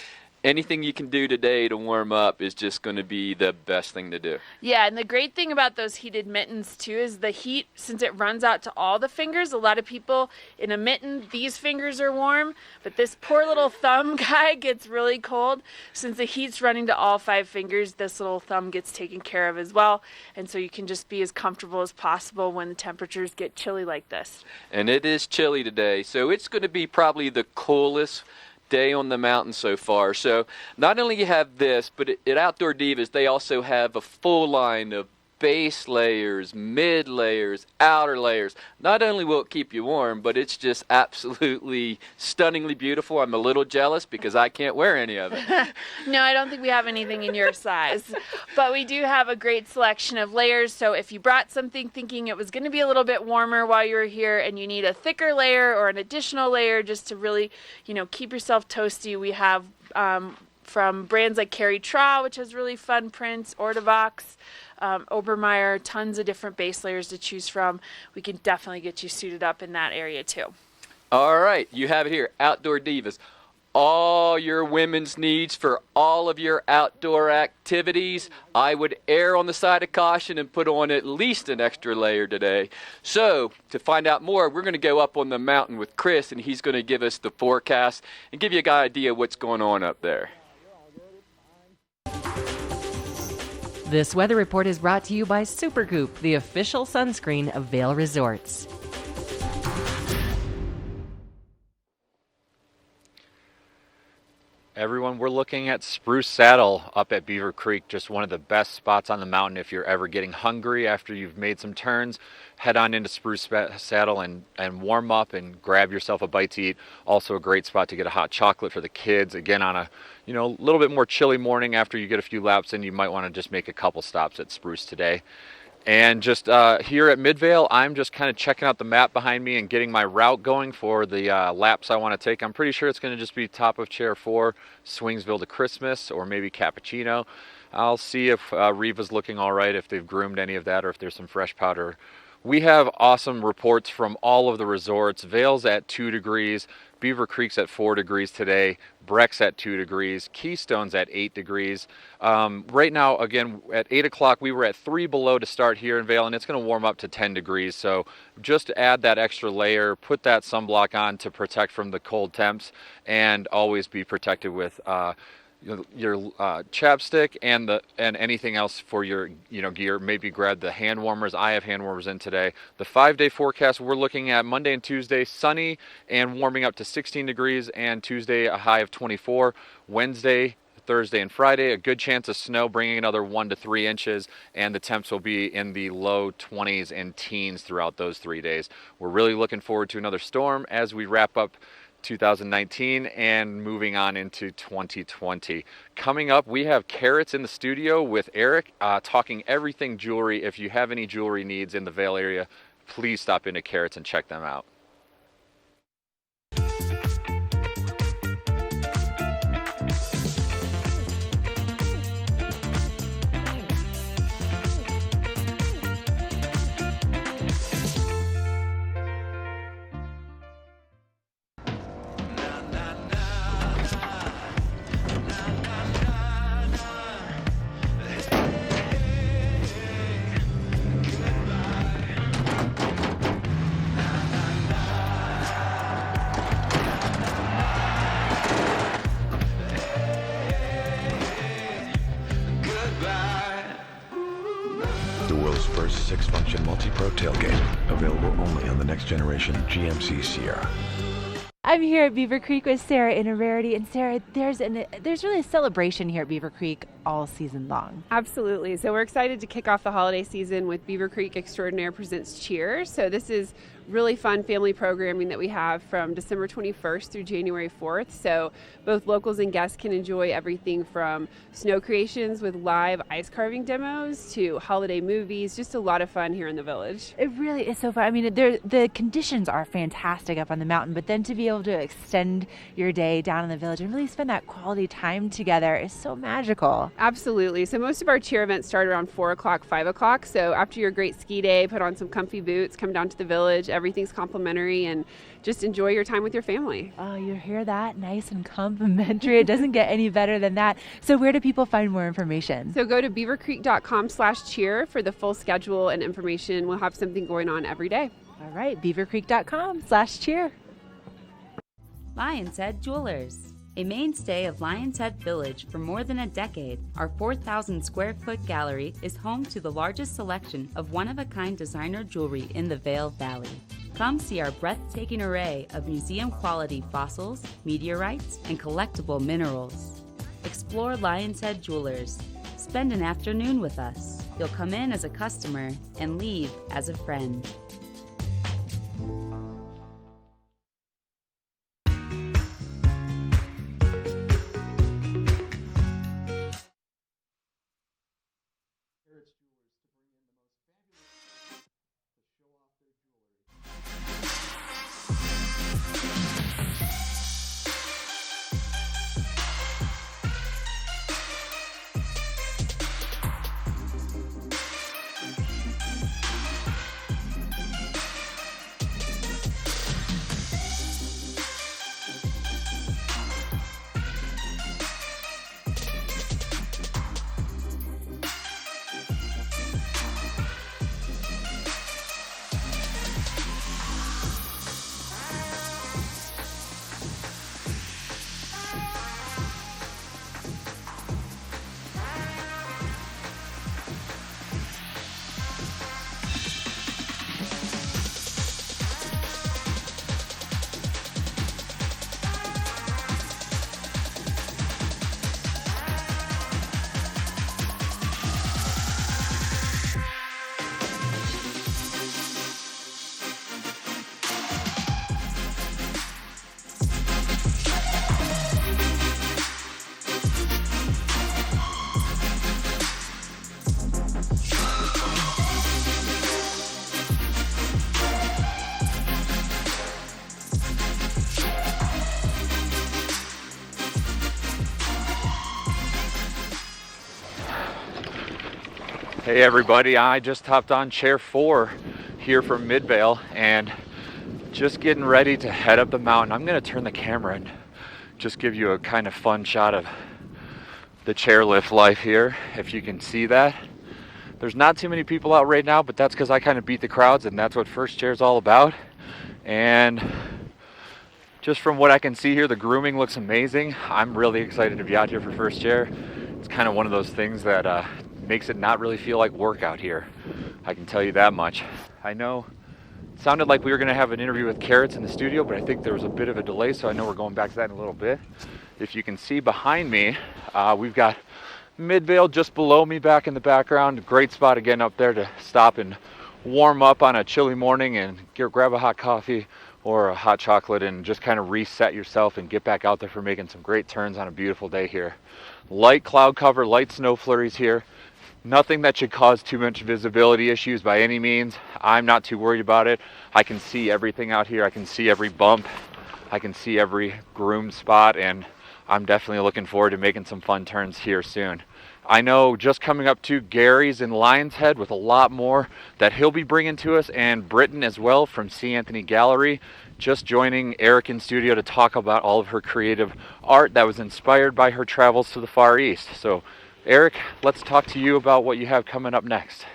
anything you can do today to warm up is just going to be the best thing to do. Yeah, and the great thing about those heated mittens too is the heat, since it runs out to all the fingers. A lot of people in a mitten, these fingers are warm, but this poor little thumb guy gets really cold. Since the heat's running to all 5 fingers, this little thumb gets taken care of as well. And so you can just be as comfortable as possible when the temperatures get chilly like this. And it is chilly today, so it's going to be probably the coolest day on the mountain so far. So not only you have this, but at Outdoor Divas, they also have a full line of base layers, mid layers, outer layers. Not only will it keep you warm, but it's just absolutely stunningly beautiful. I'm a little jealous because I can't wear any of it. No, I don't think we have anything in your size, but we do have a great selection of layers. So if you brought something thinking it was going to be a little bit warmer while you were here and you need a thicker layer or an additional layer just to really, keep yourself toasty, we have from brands like Carrie Traw, which has really fun prints, Ortavox, Obermeyer, tons of different base layers to choose from. We can definitely get you suited up in that area too. All right, you have it here, Outdoor Divas. All your women's needs for all of your outdoor activities. I would err on the side of caution and put on at least an extra layer today. So to find out more, we're going to go up on the mountain with Chris, and he's going to give us the forecast and give you an idea what's going on up there. This weather report is brought to you by Supergoop, the official sunscreen of Vail Resorts. Everyone, we're looking at Spruce Saddle up at Beaver Creek, just one of the best spots on the mountain. If you're ever getting hungry after you've made some turns, head on into Spruce Saddle and warm up and grab yourself a bite to eat. Also a great spot to get a hot chocolate for the kids. Again, on a little bit more chilly morning after you get a few laps in, you might want to just make a couple stops at Spruce today. And just here at Midvale, I'm just kind of checking out the map behind me and getting my route going for the laps I want to take. I'm pretty sure it's going to just be top of Chair 4, Swingsville to Christmas, or maybe Cappuccino. I'll see if Reva's looking all right, if they've groomed any of that, or if there's some fresh powder. We have awesome reports from all of the resorts. Vail's at 2 degrees, Beaver Creek's at 4 degrees today, Breck's at 2 degrees, Keystone's at 8 degrees. Right now, again, at 8 o'clock, we were at 3 below to start here in Vail, and it's going to warm up to 10 degrees. So just add that extra layer, put that sunblock on to protect from the cold temps, and always be protected with your chapstick and anything else for your gear. Maybe grab the hand warmers. I have hand warmers in today. The 5-day forecast, we're looking at Monday and Tuesday sunny and warming up to 16 degrees, and Tuesday a high of 24. Wednesday, Thursday, and Friday a good chance of snow, bringing another 1 to 3 inches, and the temps will be in the low 20s and teens throughout those 3 days. We're really looking forward to another storm as we wrap up 2019 and moving on into 2020. Coming up, we have Carrots in the studio with Eric, talking everything jewelry. If you have any jewelry needs in the Vail area, please stop into Carrots and check them out. The world's first 6-function multi-pro tailgate, available only on the next generation GMC Sierra. I'm here at Beaver Creek with Sarah in a Rarity, and Sarah, there's really a celebration here at Beaver Creek all season long. Absolutely. So we're excited to kick off the holiday season with Beaver Creek Extraordinaire Presents Cheer. So this is really fun family programming that we have from December 21st through January 4th. So both locals and guests can enjoy everything from snow creations with live ice carving demos to holiday movies. Just a lot of fun here in the village. It really is so fun. I mean, the conditions are fantastic up on the mountain, but then to be able to extend your day down in the village and really spend that quality time together is so magical. Absolutely. So most of our cheer events start around 4 o'clock, 5 o'clock. So after your great ski day, put on some comfy boots, come down to the village. Everything's complimentary, and just enjoy your time with your family. Oh, you hear that? Nice and complimentary. It doesn't get any better than that. So where do people find more information? So go to beavercreek.com/cheer for the full schedule and information. We'll have something going on every day. All right, beavercreek.com/cheer. Lion's Head Jewelers. A mainstay of Lion's Head Village for more than a decade, our 4,000 square foot gallery is home to the largest selection of one-of-a-kind designer jewelry in the Vail Valley. Come see our breathtaking array of museum-quality fossils, meteorites, and collectible minerals. Explore Lion's Head Jewelers. Spend an afternoon with us. You'll come in as a customer and leave as a friend. Hey everybody, I just hopped on chair 4 here from Midvale and just getting ready to head up the mountain. I'm going to turn the camera and just give you a kind of fun shot of the chairlift life here, if you can see that. There's not too many people out right now, but that's because I kind of beat the crowds, and that's what First Chair is all about. And just from what I can see here, the grooming looks amazing. I'm really excited to be out here for First Chair. It's kind of one of those things that makes it not really feel like work out here. I can tell you that much. I know it sounded like we were going to have an interview with Carrots in the studio, but I think there was a bit of a delay, so I know we're going back to that in a little bit. If you can see behind me, we've got Midvale just below me back in the background. Great spot again up there to stop and warm up on a chilly morning and grab a hot coffee or a hot chocolate and just kind of reset yourself and get back out there for making some great turns on a beautiful day here. Light cloud cover, light snow flurries here. Nothing that should cause too much visibility issues by any means. I'm not too worried about it. I can see everything out here. I can see every bump. I can see every groomed spot, and I'm definitely looking forward to making some fun turns here soon. I know just coming up to Gary's in Lion's Head with a lot more that he'll be bringing to us, and Britton as well from C. Anthony Gallery, just joining Eric in studio to talk about all of her creative art that was inspired by her travels to the Far East. So Eric, let's talk to you about what you have coming up next.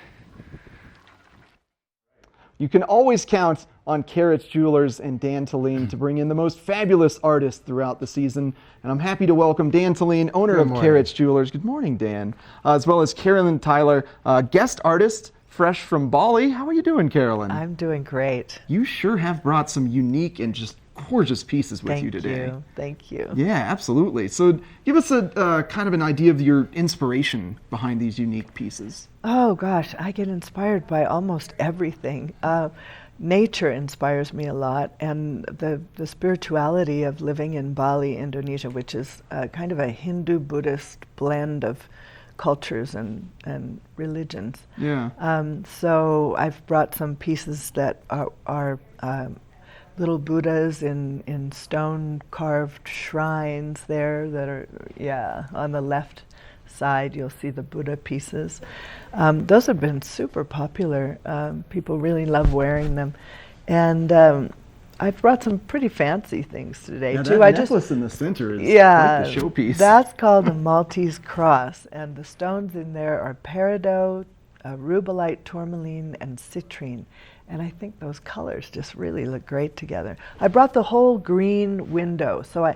You can always count on Carrots Jewelers and Dan Talene to bring in the most fabulous artists throughout the season. And I'm happy to welcome Dan Talene, owner of Carrots Jewelers. Good morning, Dan. As well as Carolyn Tyler, guest artist, fresh from Bali. How are you doing, Carolyn? I'm doing great. You sure have brought some unique and just gorgeous pieces with you today. Thank you. Yeah, absolutely. So give us a kind of an idea of your inspiration behind these unique pieces. Oh gosh, I get inspired by almost everything. Nature inspires me a lot, and the spirituality of living in Bali, Indonesia, which is kind of a Hindu-Buddhist blend of cultures and religions. Yeah. So I've brought some pieces that are little Buddhas in stone carved shrines there that are, on the left side you'll see the Buddha pieces. Those have been super popular. People really love wearing them. And I've brought some pretty fancy things today too. That necklace in the center is quite the showpiece. That's called a Maltese cross, and the stones in there are peridot, rubellite, tourmaline, and citrine. And I think those colors just really look great together. I brought the whole green window. So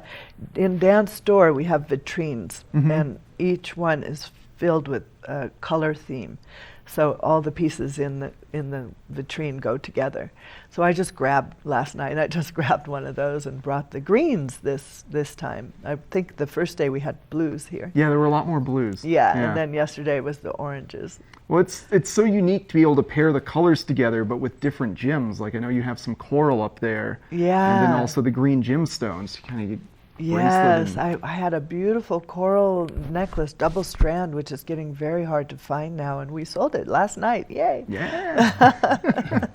in Dan's store, we have vitrines, and each one is filled with a color theme. So all the pieces in the vitrine go together. So I just grabbed one of those and brought the greens this time. I think the first day we had blues here. Yeah, there were a lot more blues. Yeah. And then yesterday was the oranges. Well, it's so unique to be able to pair the colors together, but with different gems. Like I know you have some coral up there. Yeah. And then also the green gemstones. Kind of Yes, I had a beautiful coral necklace, double strand, which is getting very hard to find now, and we sold it last night. Yay! Yeah.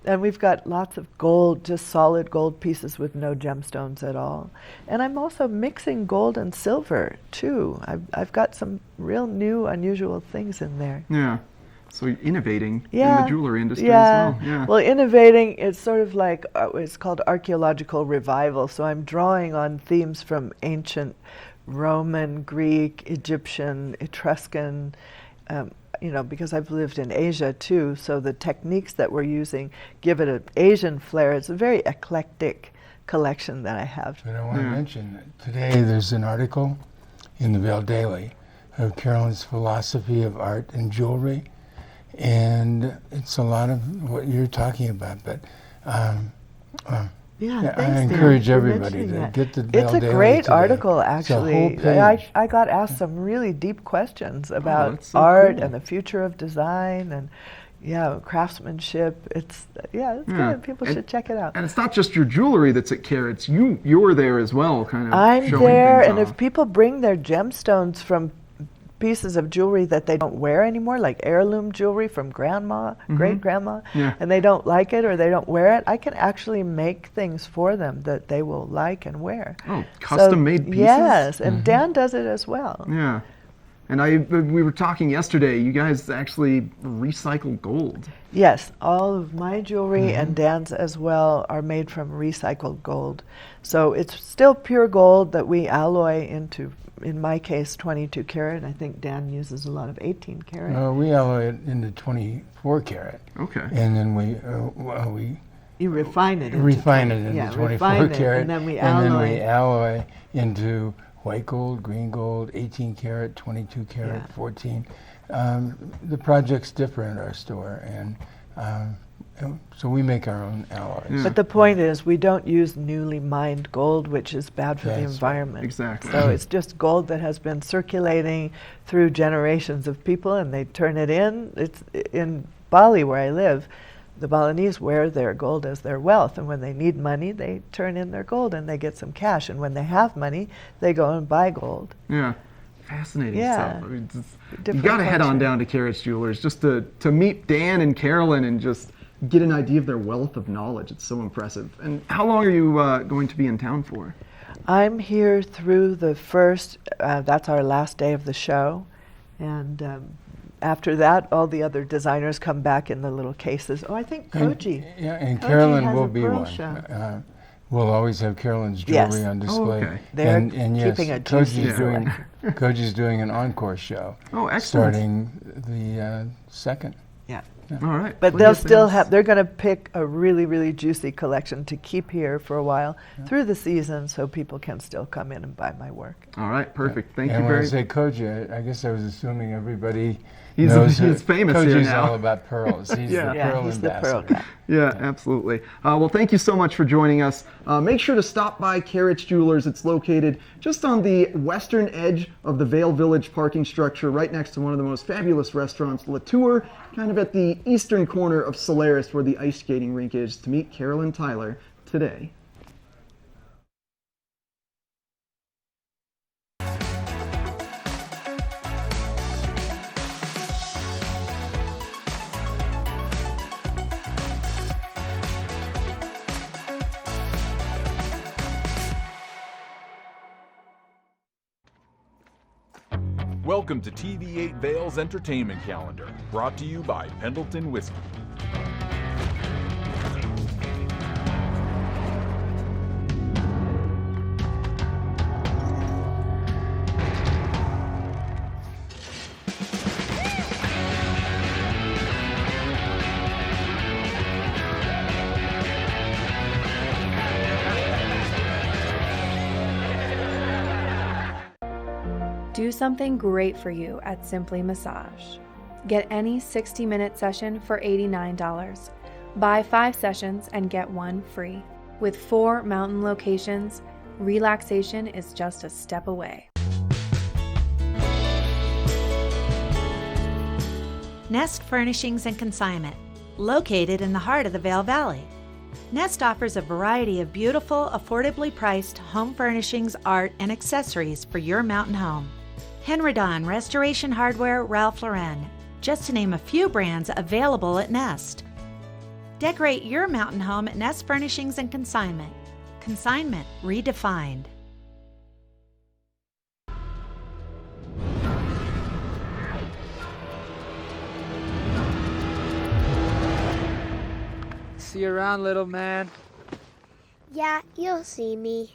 And we've got lots of gold, just solid gold pieces with no gemstones at all. And I'm also mixing gold and silver too. I've got some real new, unusual things in there. Yeah. So innovating in the jewelry industry as well. Yeah. Well, innovating, it's sort of like, it's called archaeological revival. So I'm drawing on themes from ancient Roman, Greek, Egyptian, Etruscan, because I've lived in Asia too. So the techniques that we're using give it an Asian flair. It's a very eclectic collection that I have. But I want to mention that today there's an article in the Vail Daily of Carolyn's philosophy of art and jewelry. And it's a lot of what you're talking about, but I encourage everybody to get the Vail Daily. It's a great today. article, actually. It's a whole page. I got asked some really deep questions about art and the future of design and craftsmanship. It's good. People should check it out. And it's not just your jewelry that's at Carrots. You're there as well, kind of. I'm showing there, things and off. if people bring their gemstones from pieces of jewelry that they don't wear anymore, like heirloom jewelry from grandma, great-grandma, and they don't like it or they don't wear it, I can actually make things for them that they will like and wear. Oh, custom-made pieces? Yes, and Dan does it as well. Yeah. And we were talking yesterday, you guys actually recycle gold. Yes, all of my jewelry and Dan's as well are made from recycled gold. So it's still pure gold that we alloy into, in my case, 22 karat. I think Dan uses a lot of 18 karat. We alloy it into 24 karat. Okay. And then you refine it. Refine it into 24 karat. And then we alloy into white gold, green gold, 18 karat, 22 karat, 14. The projects differ in our store, and so we make our own alloys. But the point is, we don't use newly mined gold, which is bad for the environment. Exactly. So it's just gold that has been circulating through generations of people, and they turn it in. It's in Bali, where I live. The Balinese wear their gold as their wealth, and when they need money, they turn in their gold and they get some cash. And when they have money, they go and buy gold. Yeah, fascinating stuff. I mean, you got to head on down to Carrots Jewelers just to meet Dan and Carolyn and just get an idea of their wealth of knowledge. It's so impressive. And how long are you going to be in town for? I'm here through the 1st. That's our last day of the show, and after that, all the other designers come back in the little cases. Oh, I think Koji. And Koji Carolyn will be one. Show. We'll always have Carolyn's jewelry on display. Oh, okay. They're and yes, keeping a juicy Koji's doing an encore show. Oh, excellent. Starting the 2nd. Yeah. All right. But they'll still have, they're going to pick a really, really juicy collection to keep here for a while through the season so people can still come in and buy my work. All right, perfect. Thank and you when very I say Koji, I guess I was assuming everybody he's famous Koji's here now. All about pearls. He's the pearl he's the ambassador. pearl guy. Yeah, absolutely. Well, thank you so much for joining us. Make sure to stop by Carrots Jewelers. It's located just on the western edge of the Vale Village parking structure, right next to one of the most fabulous restaurants, La Tour, kind of at the eastern corner of Solaris, where the ice skating rink is, to meet Carolyn Tyler today. Welcome to TV8 Vale's Entertainment Calendar, brought to you by Pendleton Whiskey. Do something great for you at Simply Massage. Get any 60-minute session for $89. Buy 5 sessions and get 1 free. With 4 mountain locations, relaxation is just a step away. Nest Furnishings and Consignment, located in the heart of the Vale Valley. Nest offers a variety of beautiful, affordably priced home furnishings, art, and accessories for your mountain home. Henredon, Restoration Hardware, Ralph Lauren, just to name a few brands available at Nest. Decorate your mountain home at Nest Furnishings and Consignment. Consignment redefined. See you around, little man. Yeah, you'll see me.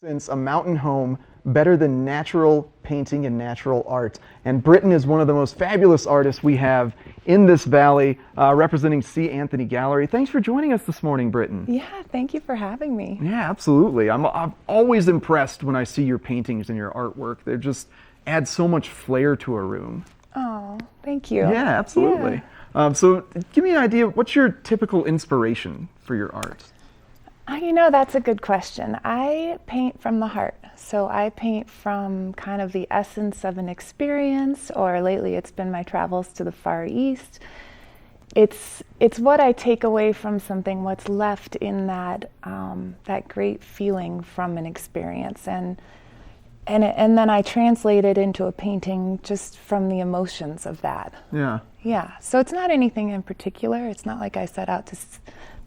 A mountain home better than natural painting and natural art. And Britton is one of the most fabulous artists we have in this valley, representing C. Anthony Gallery. Thanks for joining us this morning, Britton. Yeah, thank you for having me. Yeah, absolutely. I'm always impressed when I see your paintings and your artwork. They just add so much flair to a room. Oh, thank you. Yeah, absolutely. Yeah. So give me an idea, what's your typical inspiration for your art? You know, that's a good question. I paint from the heart. So I paint from kind of the essence of an experience, or lately it's been my travels to the Far East. It's what I take away from something, what's left in that that great feeling from an experience, and then I translate it into a painting just from the emotions of that. Yeah. Yeah. So it's not anything in particular. It's not like I set out to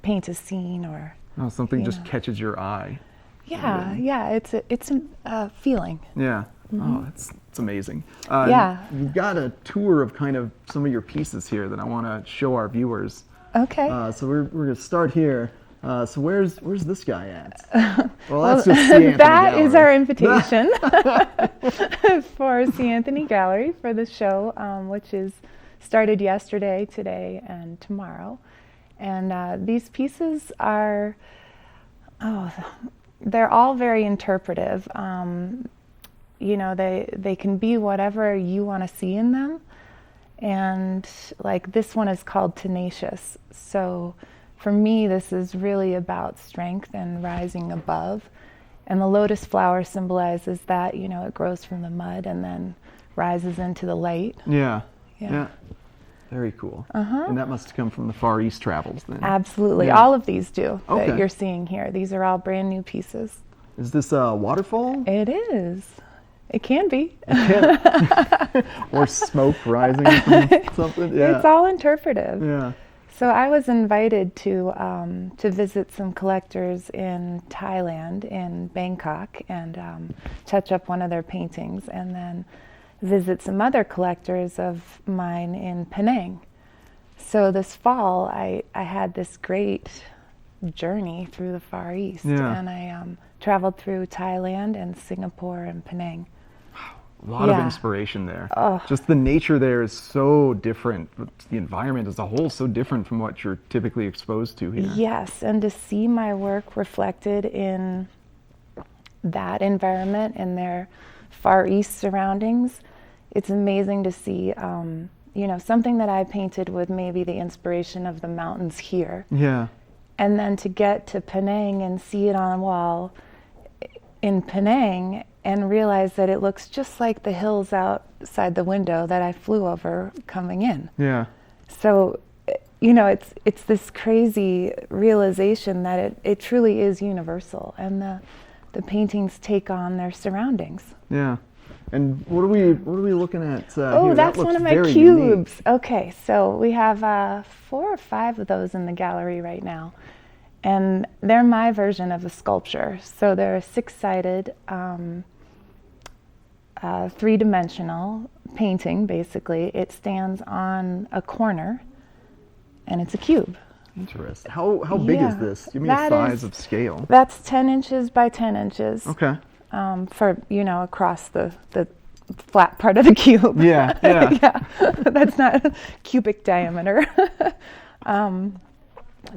paint a scene or. Oh, something just catches your eye. Yeah, yeah, it's a feeling. Yeah. Mm-hmm. Oh, it's amazing. Yeah. You've got a tour of kind of some of your pieces here that I want to show our viewers. Okay. So we're going to start here. So where's this guy at? Well, that's just C. Anthony that Gallery. is our invitation for C. Anthony Gallery for the show, which is started yesterday, today, and tomorrow. And these pieces are, they're all very interpretive. You know, they can be whatever you want to see in them. And like this one is called Tenacious. So for me, this is really about strength and rising above. And the lotus flower symbolizes that, you know, it grows from the mud and then rises into the light. Yeah. Yeah. Yeah. Very cool. Uh-huh. And that must have come from the Far East travels then. Absolutely. Yeah. All of these do Okay. that you're seeing here. These are all brand new pieces. Is this a waterfall? It is. It can be. Or smoke rising from something? Yeah. It's all interpretive. Yeah. So I was invited to visit some collectors in Thailand, in Bangkok, and touch up one of their paintings, and then visit some other collectors of mine in Penang. So this fall, I had this great journey through the Far East, Yeah. and I traveled through Thailand and Singapore and Penang. A lot of Yeah. inspiration there. Oh. Just the nature there is so different. The environment as a whole is so different from what you're typically exposed to here. Yes, and to see my work reflected in that environment and their Far East surroundings, it's amazing to see, you know, something that I painted with maybe the inspiration of the mountains here. Yeah. And then to get to Penang and see it on a wall in Penang and realize that it looks just like the hills outside the window that I flew over coming in. Yeah. So, you know, it's this crazy realization that it truly is universal, and the paintings take on their surroundings. Yeah. And what are we looking at Oh, here? that's That one looks of my very cubes. unique. Okay, so we have 4 or 5 of those in the gallery right now. And they're my version of a sculpture. So they're a 6-sided, 3-dimensional painting, basically. It stands on a corner, and it's a cube. Interesting. How big is Yeah, this? Give me a that size is- of scale. That's 10 inches by 10 inches. Okay. For, you know, across the flat part of the cube. Yeah, yeah. Yeah, that's not cubic diameter.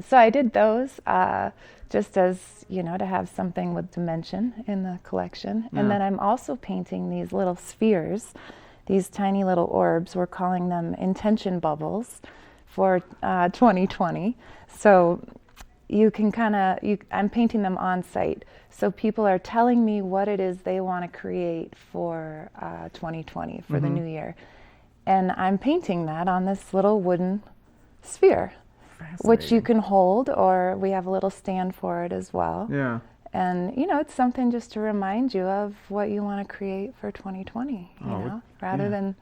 So I did those just as, you know, to have something with dimension in the collection. Yeah. And then I'm also painting these little spheres, these tiny little orbs. We're calling them intention bubbles for 2020. So you can I'm painting them on site. So people are telling me what it is they want to create for 2020, for the Mhm. new year. And I'm painting that on this little wooden sphere, which you can hold, or we have a little stand for it as well. Yeah. And, you know, it's something just to remind you of what you want to create for 2020, you Oh, know, rather yeah. than,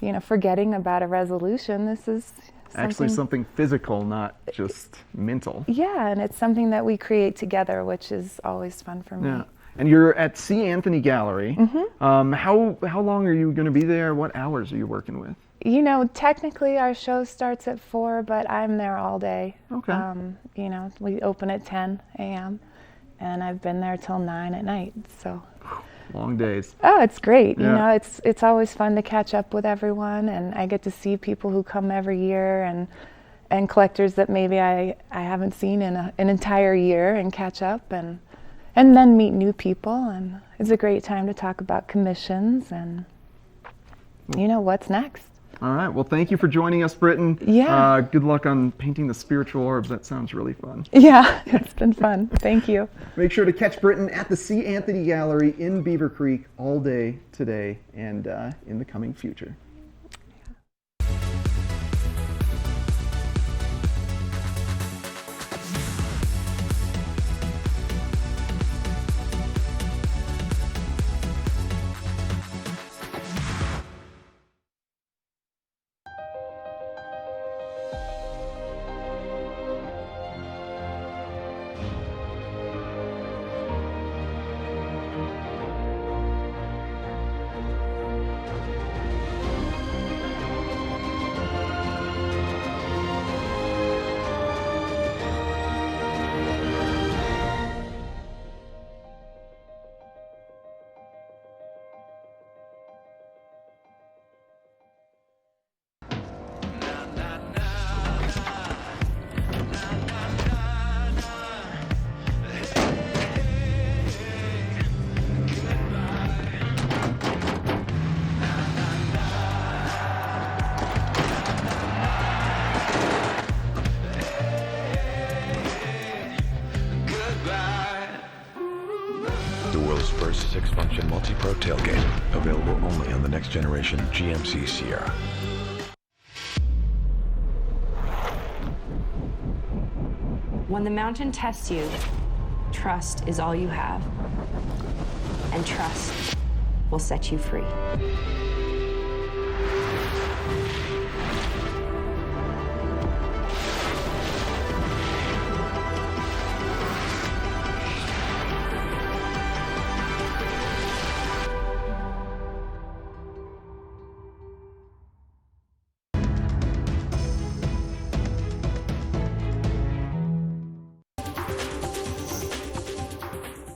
you know, forgetting about a resolution. This is Actually something physical, not just mental. Yeah, and it's something that we create together, which is always fun for me. Yeah. And you're at C. Anthony Gallery. Mhm. How long are you going to be there? What hours are you working with? You know, technically our show starts at 4, but I'm there all day. Okay. You know, we open at 10 a.m. and I've been there till 9 at night. So. Long days. Oh, it's great. Yeah. You know, it's always fun to catch up with everyone, and I get to see people who come every year and collectors that maybe I haven't seen in an entire year, and catch up and then meet new people, and it's a great time to talk about commissions and what's next. All right. Well, thank you for joining us, Britton. Yeah. Good luck on painting the spiritual orbs. That sounds really fun. Yeah, it's been fun. Thank you. Make sure to catch Britton at the C. Anthony Gallery in Beaver Creek all day today and in the coming future. The world's first 6-function multi-pro tailgate, available only on the next generation GMC Sierra. When the mountain tests you, trust is all you have. And trust will set you free.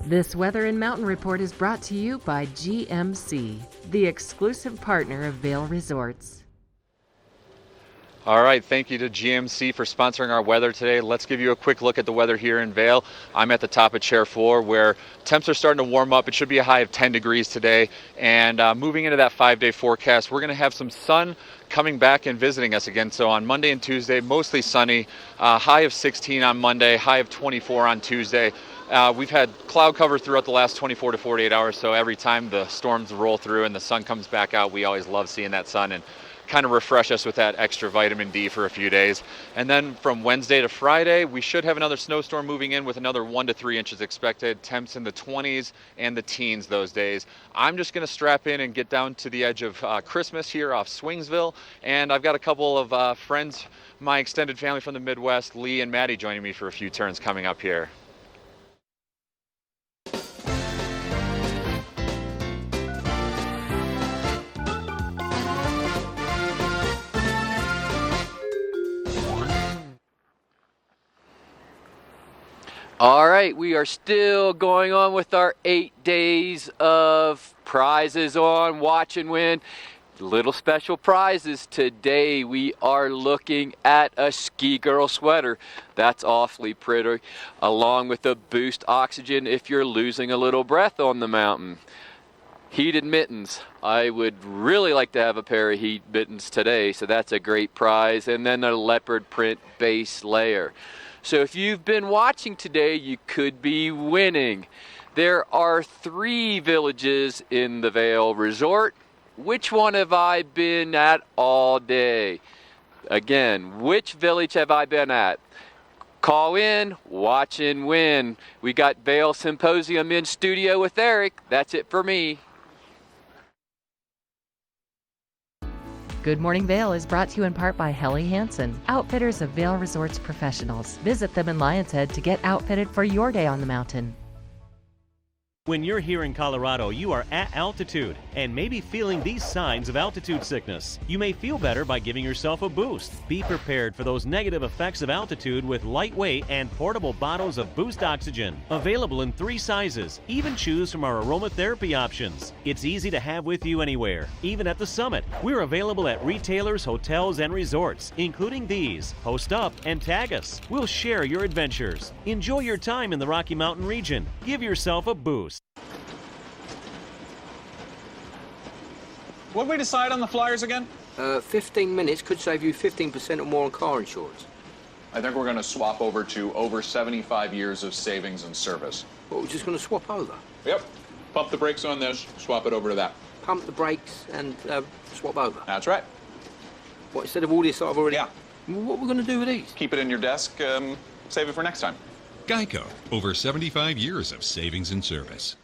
This Weather and Mountain Report is brought to you by GMC, the exclusive partner of Vail Resorts. All right, thank you to GMC for sponsoring our weather today. Let's give you a quick look at the weather here in Vail. I'm at the top of Chair 4 where temps are starting to warm up. It should be a high of 10 degrees today. And moving into that 5-day forecast, we're going to have some sun coming back and visiting us again. So on Monday and Tuesday, mostly sunny, high of 16 on Monday, high of 24 on Tuesday. We've had cloud cover throughout the last 24 to 48 hours, so every time the storms roll through and the sun comes back out, we always love seeing that sun and kind of refresh us with that extra vitamin D for a few days. And then from Wednesday to Friday, we should have another snowstorm moving in with another 1 to 3 inches expected, temps in the 20s and the teens those days. I'm just going to strap in and get down to the edge of Christmas here off Swingsville, and I've got a couple of friends, my extended family from the Midwest, Lee and Maddie, joining me for a few turns coming up here. All right, we are still going on with our 8 days of prizes on Watch and Win. Little special prizes. Today we are looking at a Ski Girl sweater. That's awfully pretty, along with a Boost Oxygen if you're losing a little breath on the mountain. Heated mittens. I would really like to have a pair of heat mittens today, so that's a great prize. And then a leopard print base layer. So if you've been watching today, you could be winning. There are 3 villages in the Vail Resort. Which one have I been at all day? Again, which village have I been at? Call in, watch and win. We got Vail Symposium in studio with Eric. That's it for me. Good Morning Vail is brought to you in part by Helly Hansen, outfitters of Vail Resorts professionals. Visit them in Lions Head to get outfitted for your day on the mountain. When you're here in Colorado, you are at altitude and maybe feeling these signs of altitude sickness. You may feel better by giving yourself a boost. Be prepared for those negative effects of altitude with lightweight and portable bottles of Boost Oxygen. Available in 3 sizes. Even choose from our aromatherapy options. It's easy to have with you anywhere, even at the summit. We're available at retailers, hotels, and resorts, including these. Post up and tag us. We'll share your adventures. Enjoy your time in the Rocky Mountain region. Give yourself a boost. What did we decide on the flyers again? 15 minutes could save you 15% or more on car insurance. I think we're going to swap over to over 75 years of savings and service. What, we're just going to swap over? Yep. Pump the brakes on this, swap it over to that. Pump the brakes and swap over? That's right. What, instead of all this I've already... Yeah. What are we going to do with these? Keep it in your desk, save it for next time. Geico, over 75 years of savings and service.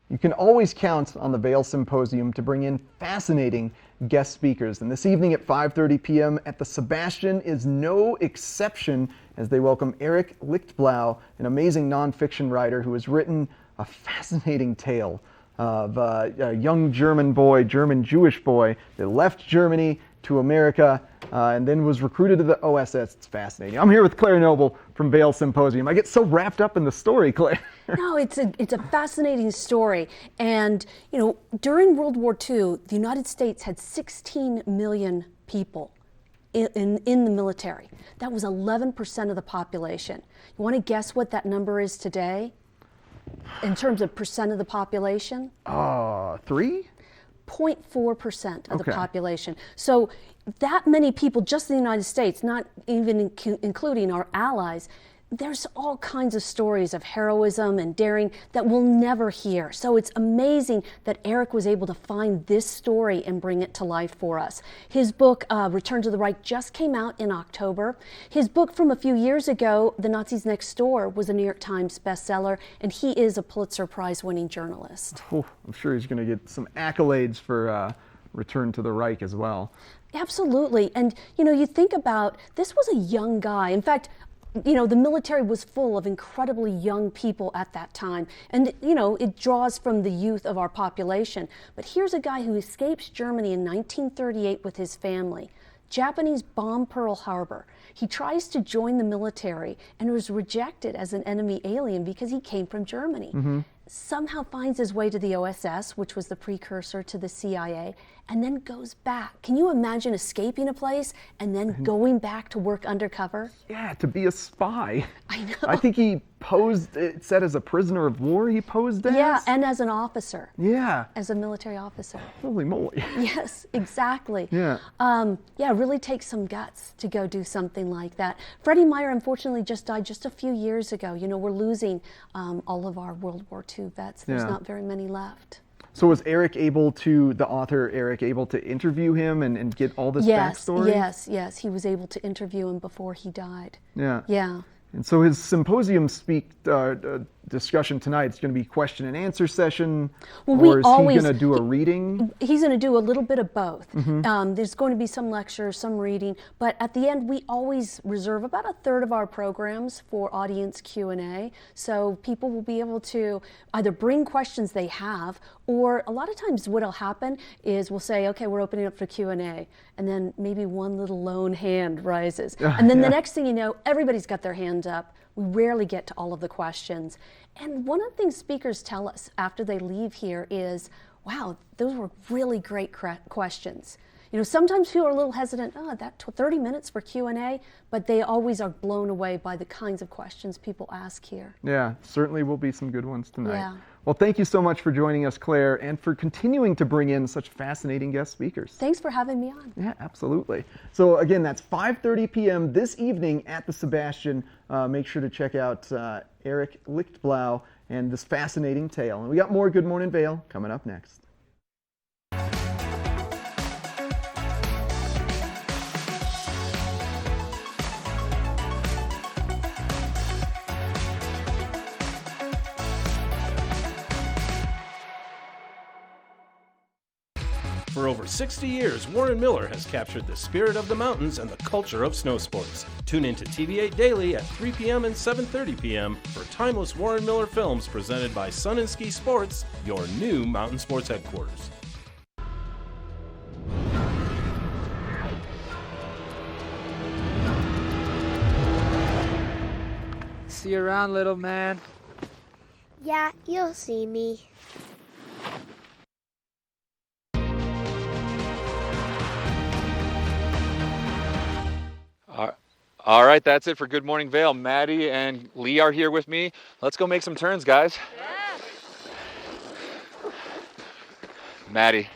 You can always count on the Vail Symposium to bring in fascinating guest speakers. And this evening at 5:30 p.m. at the Sebastian is no exception as they welcome Eric Lichtblau, an amazing nonfiction writer who has written a fascinating tale of a young German Jewish boy that left Germany to America and then was recruited to the OSS. It's fascinating. I'm here with Claire Noble from Vail Symposium. I get so wrapped up in the story, Claire. No, it's a fascinating story. And, you know, during World War II, the United States had 16 million people in the military. That was 11% of the population. You want to guess what that number is today? In terms of percent of the population? 3? 0.4% of the population. So that many people just in the United States, not even including our allies, there's all kinds of stories of heroism and daring that we'll never hear. So it's amazing that Eric was able to find this story and bring it to life for us. His book, Return to the Reich, just came out in October. His book from a few years ago, The Nazis Next Door, was a New York Times bestseller, and he is a Pulitzer Prize winning journalist. Oh, I'm sure he's going to get some accolades for Return to the Reich as well. Absolutely. And, you know, you think about, this was a young guy. In fact, you know, the military was full of incredibly young people at that time. And, you know, it draws from the youth of our population. But here's a guy who escapes Germany in 1938 with his family. Japanese bomb Pearl Harbor. He tries to join the military and was rejected as an enemy alien because he came from Germany. Mm-hmm. Somehow finds his way to the OSS, which was the precursor to the CIA, and then goes back. Can you imagine escaping a place and then going back to work undercover? Yeah, to be a spy. I know. I think he posed, it said as a prisoner of war he posed as? Yeah, and as an officer. Yeah. As a military officer. Holy moly. Yes, exactly. Yeah. Yeah, it really takes some guts to go do something like that. Freddie Meyer unfortunately just died just a few years ago. You know, we're losing all of our World War II vets. There's not very many left. So was Eric able to, the author Eric, able to interview him and get all this backstory? Yes, he was able to interview him before he died. Yeah. Yeah. And so his symposium discussion tonight is going to be question and answer session, or is he going to do a reading? He's going to do a little bit of both. Mm-hmm. There's going to be some lectures, some reading, but at the end we always reserve about a third of our programs for audience Q&A, so people will be able to either bring questions they have, or a lot of times what'll happen is we'll say, okay, we're opening up for Q&A, and then maybe one little lone hand rises, and then the next thing you know, everybody's got their hand up. We rarely get to all of the questions. And one of the things speakers tell us after they leave here is, wow, those were really great questions. You know, sometimes people are a little hesitant, that 30 minutes for Q&A, but they always are blown away by the kinds of questions people ask here. Yeah, certainly will be some good ones tonight. Yeah. Well, thank you so much for joining us, Claire, and for continuing to bring in such fascinating guest speakers. Thanks for having me on. Yeah, absolutely. So again, that's 5:30 p.m. this evening at the Sebastian. Make sure to check out Eric Lichtblau and this fascinating tale. And we got more Good Morning Vail coming up next. For over 60 years, Warren Miller has captured the spirit of the mountains and the culture of snow sports. Tune in to TV8 Daily at 3 p.m. and 7:30 p.m. for timeless Warren Miller films presented by Sun and Ski Sports, your new mountain sports headquarters. See you around, little man. Yeah, you'll see me. All right, that's it for Good Morning Vail. Maddie and Lee are here with me. Let's go make some turns, guys. Yeah. Maddie,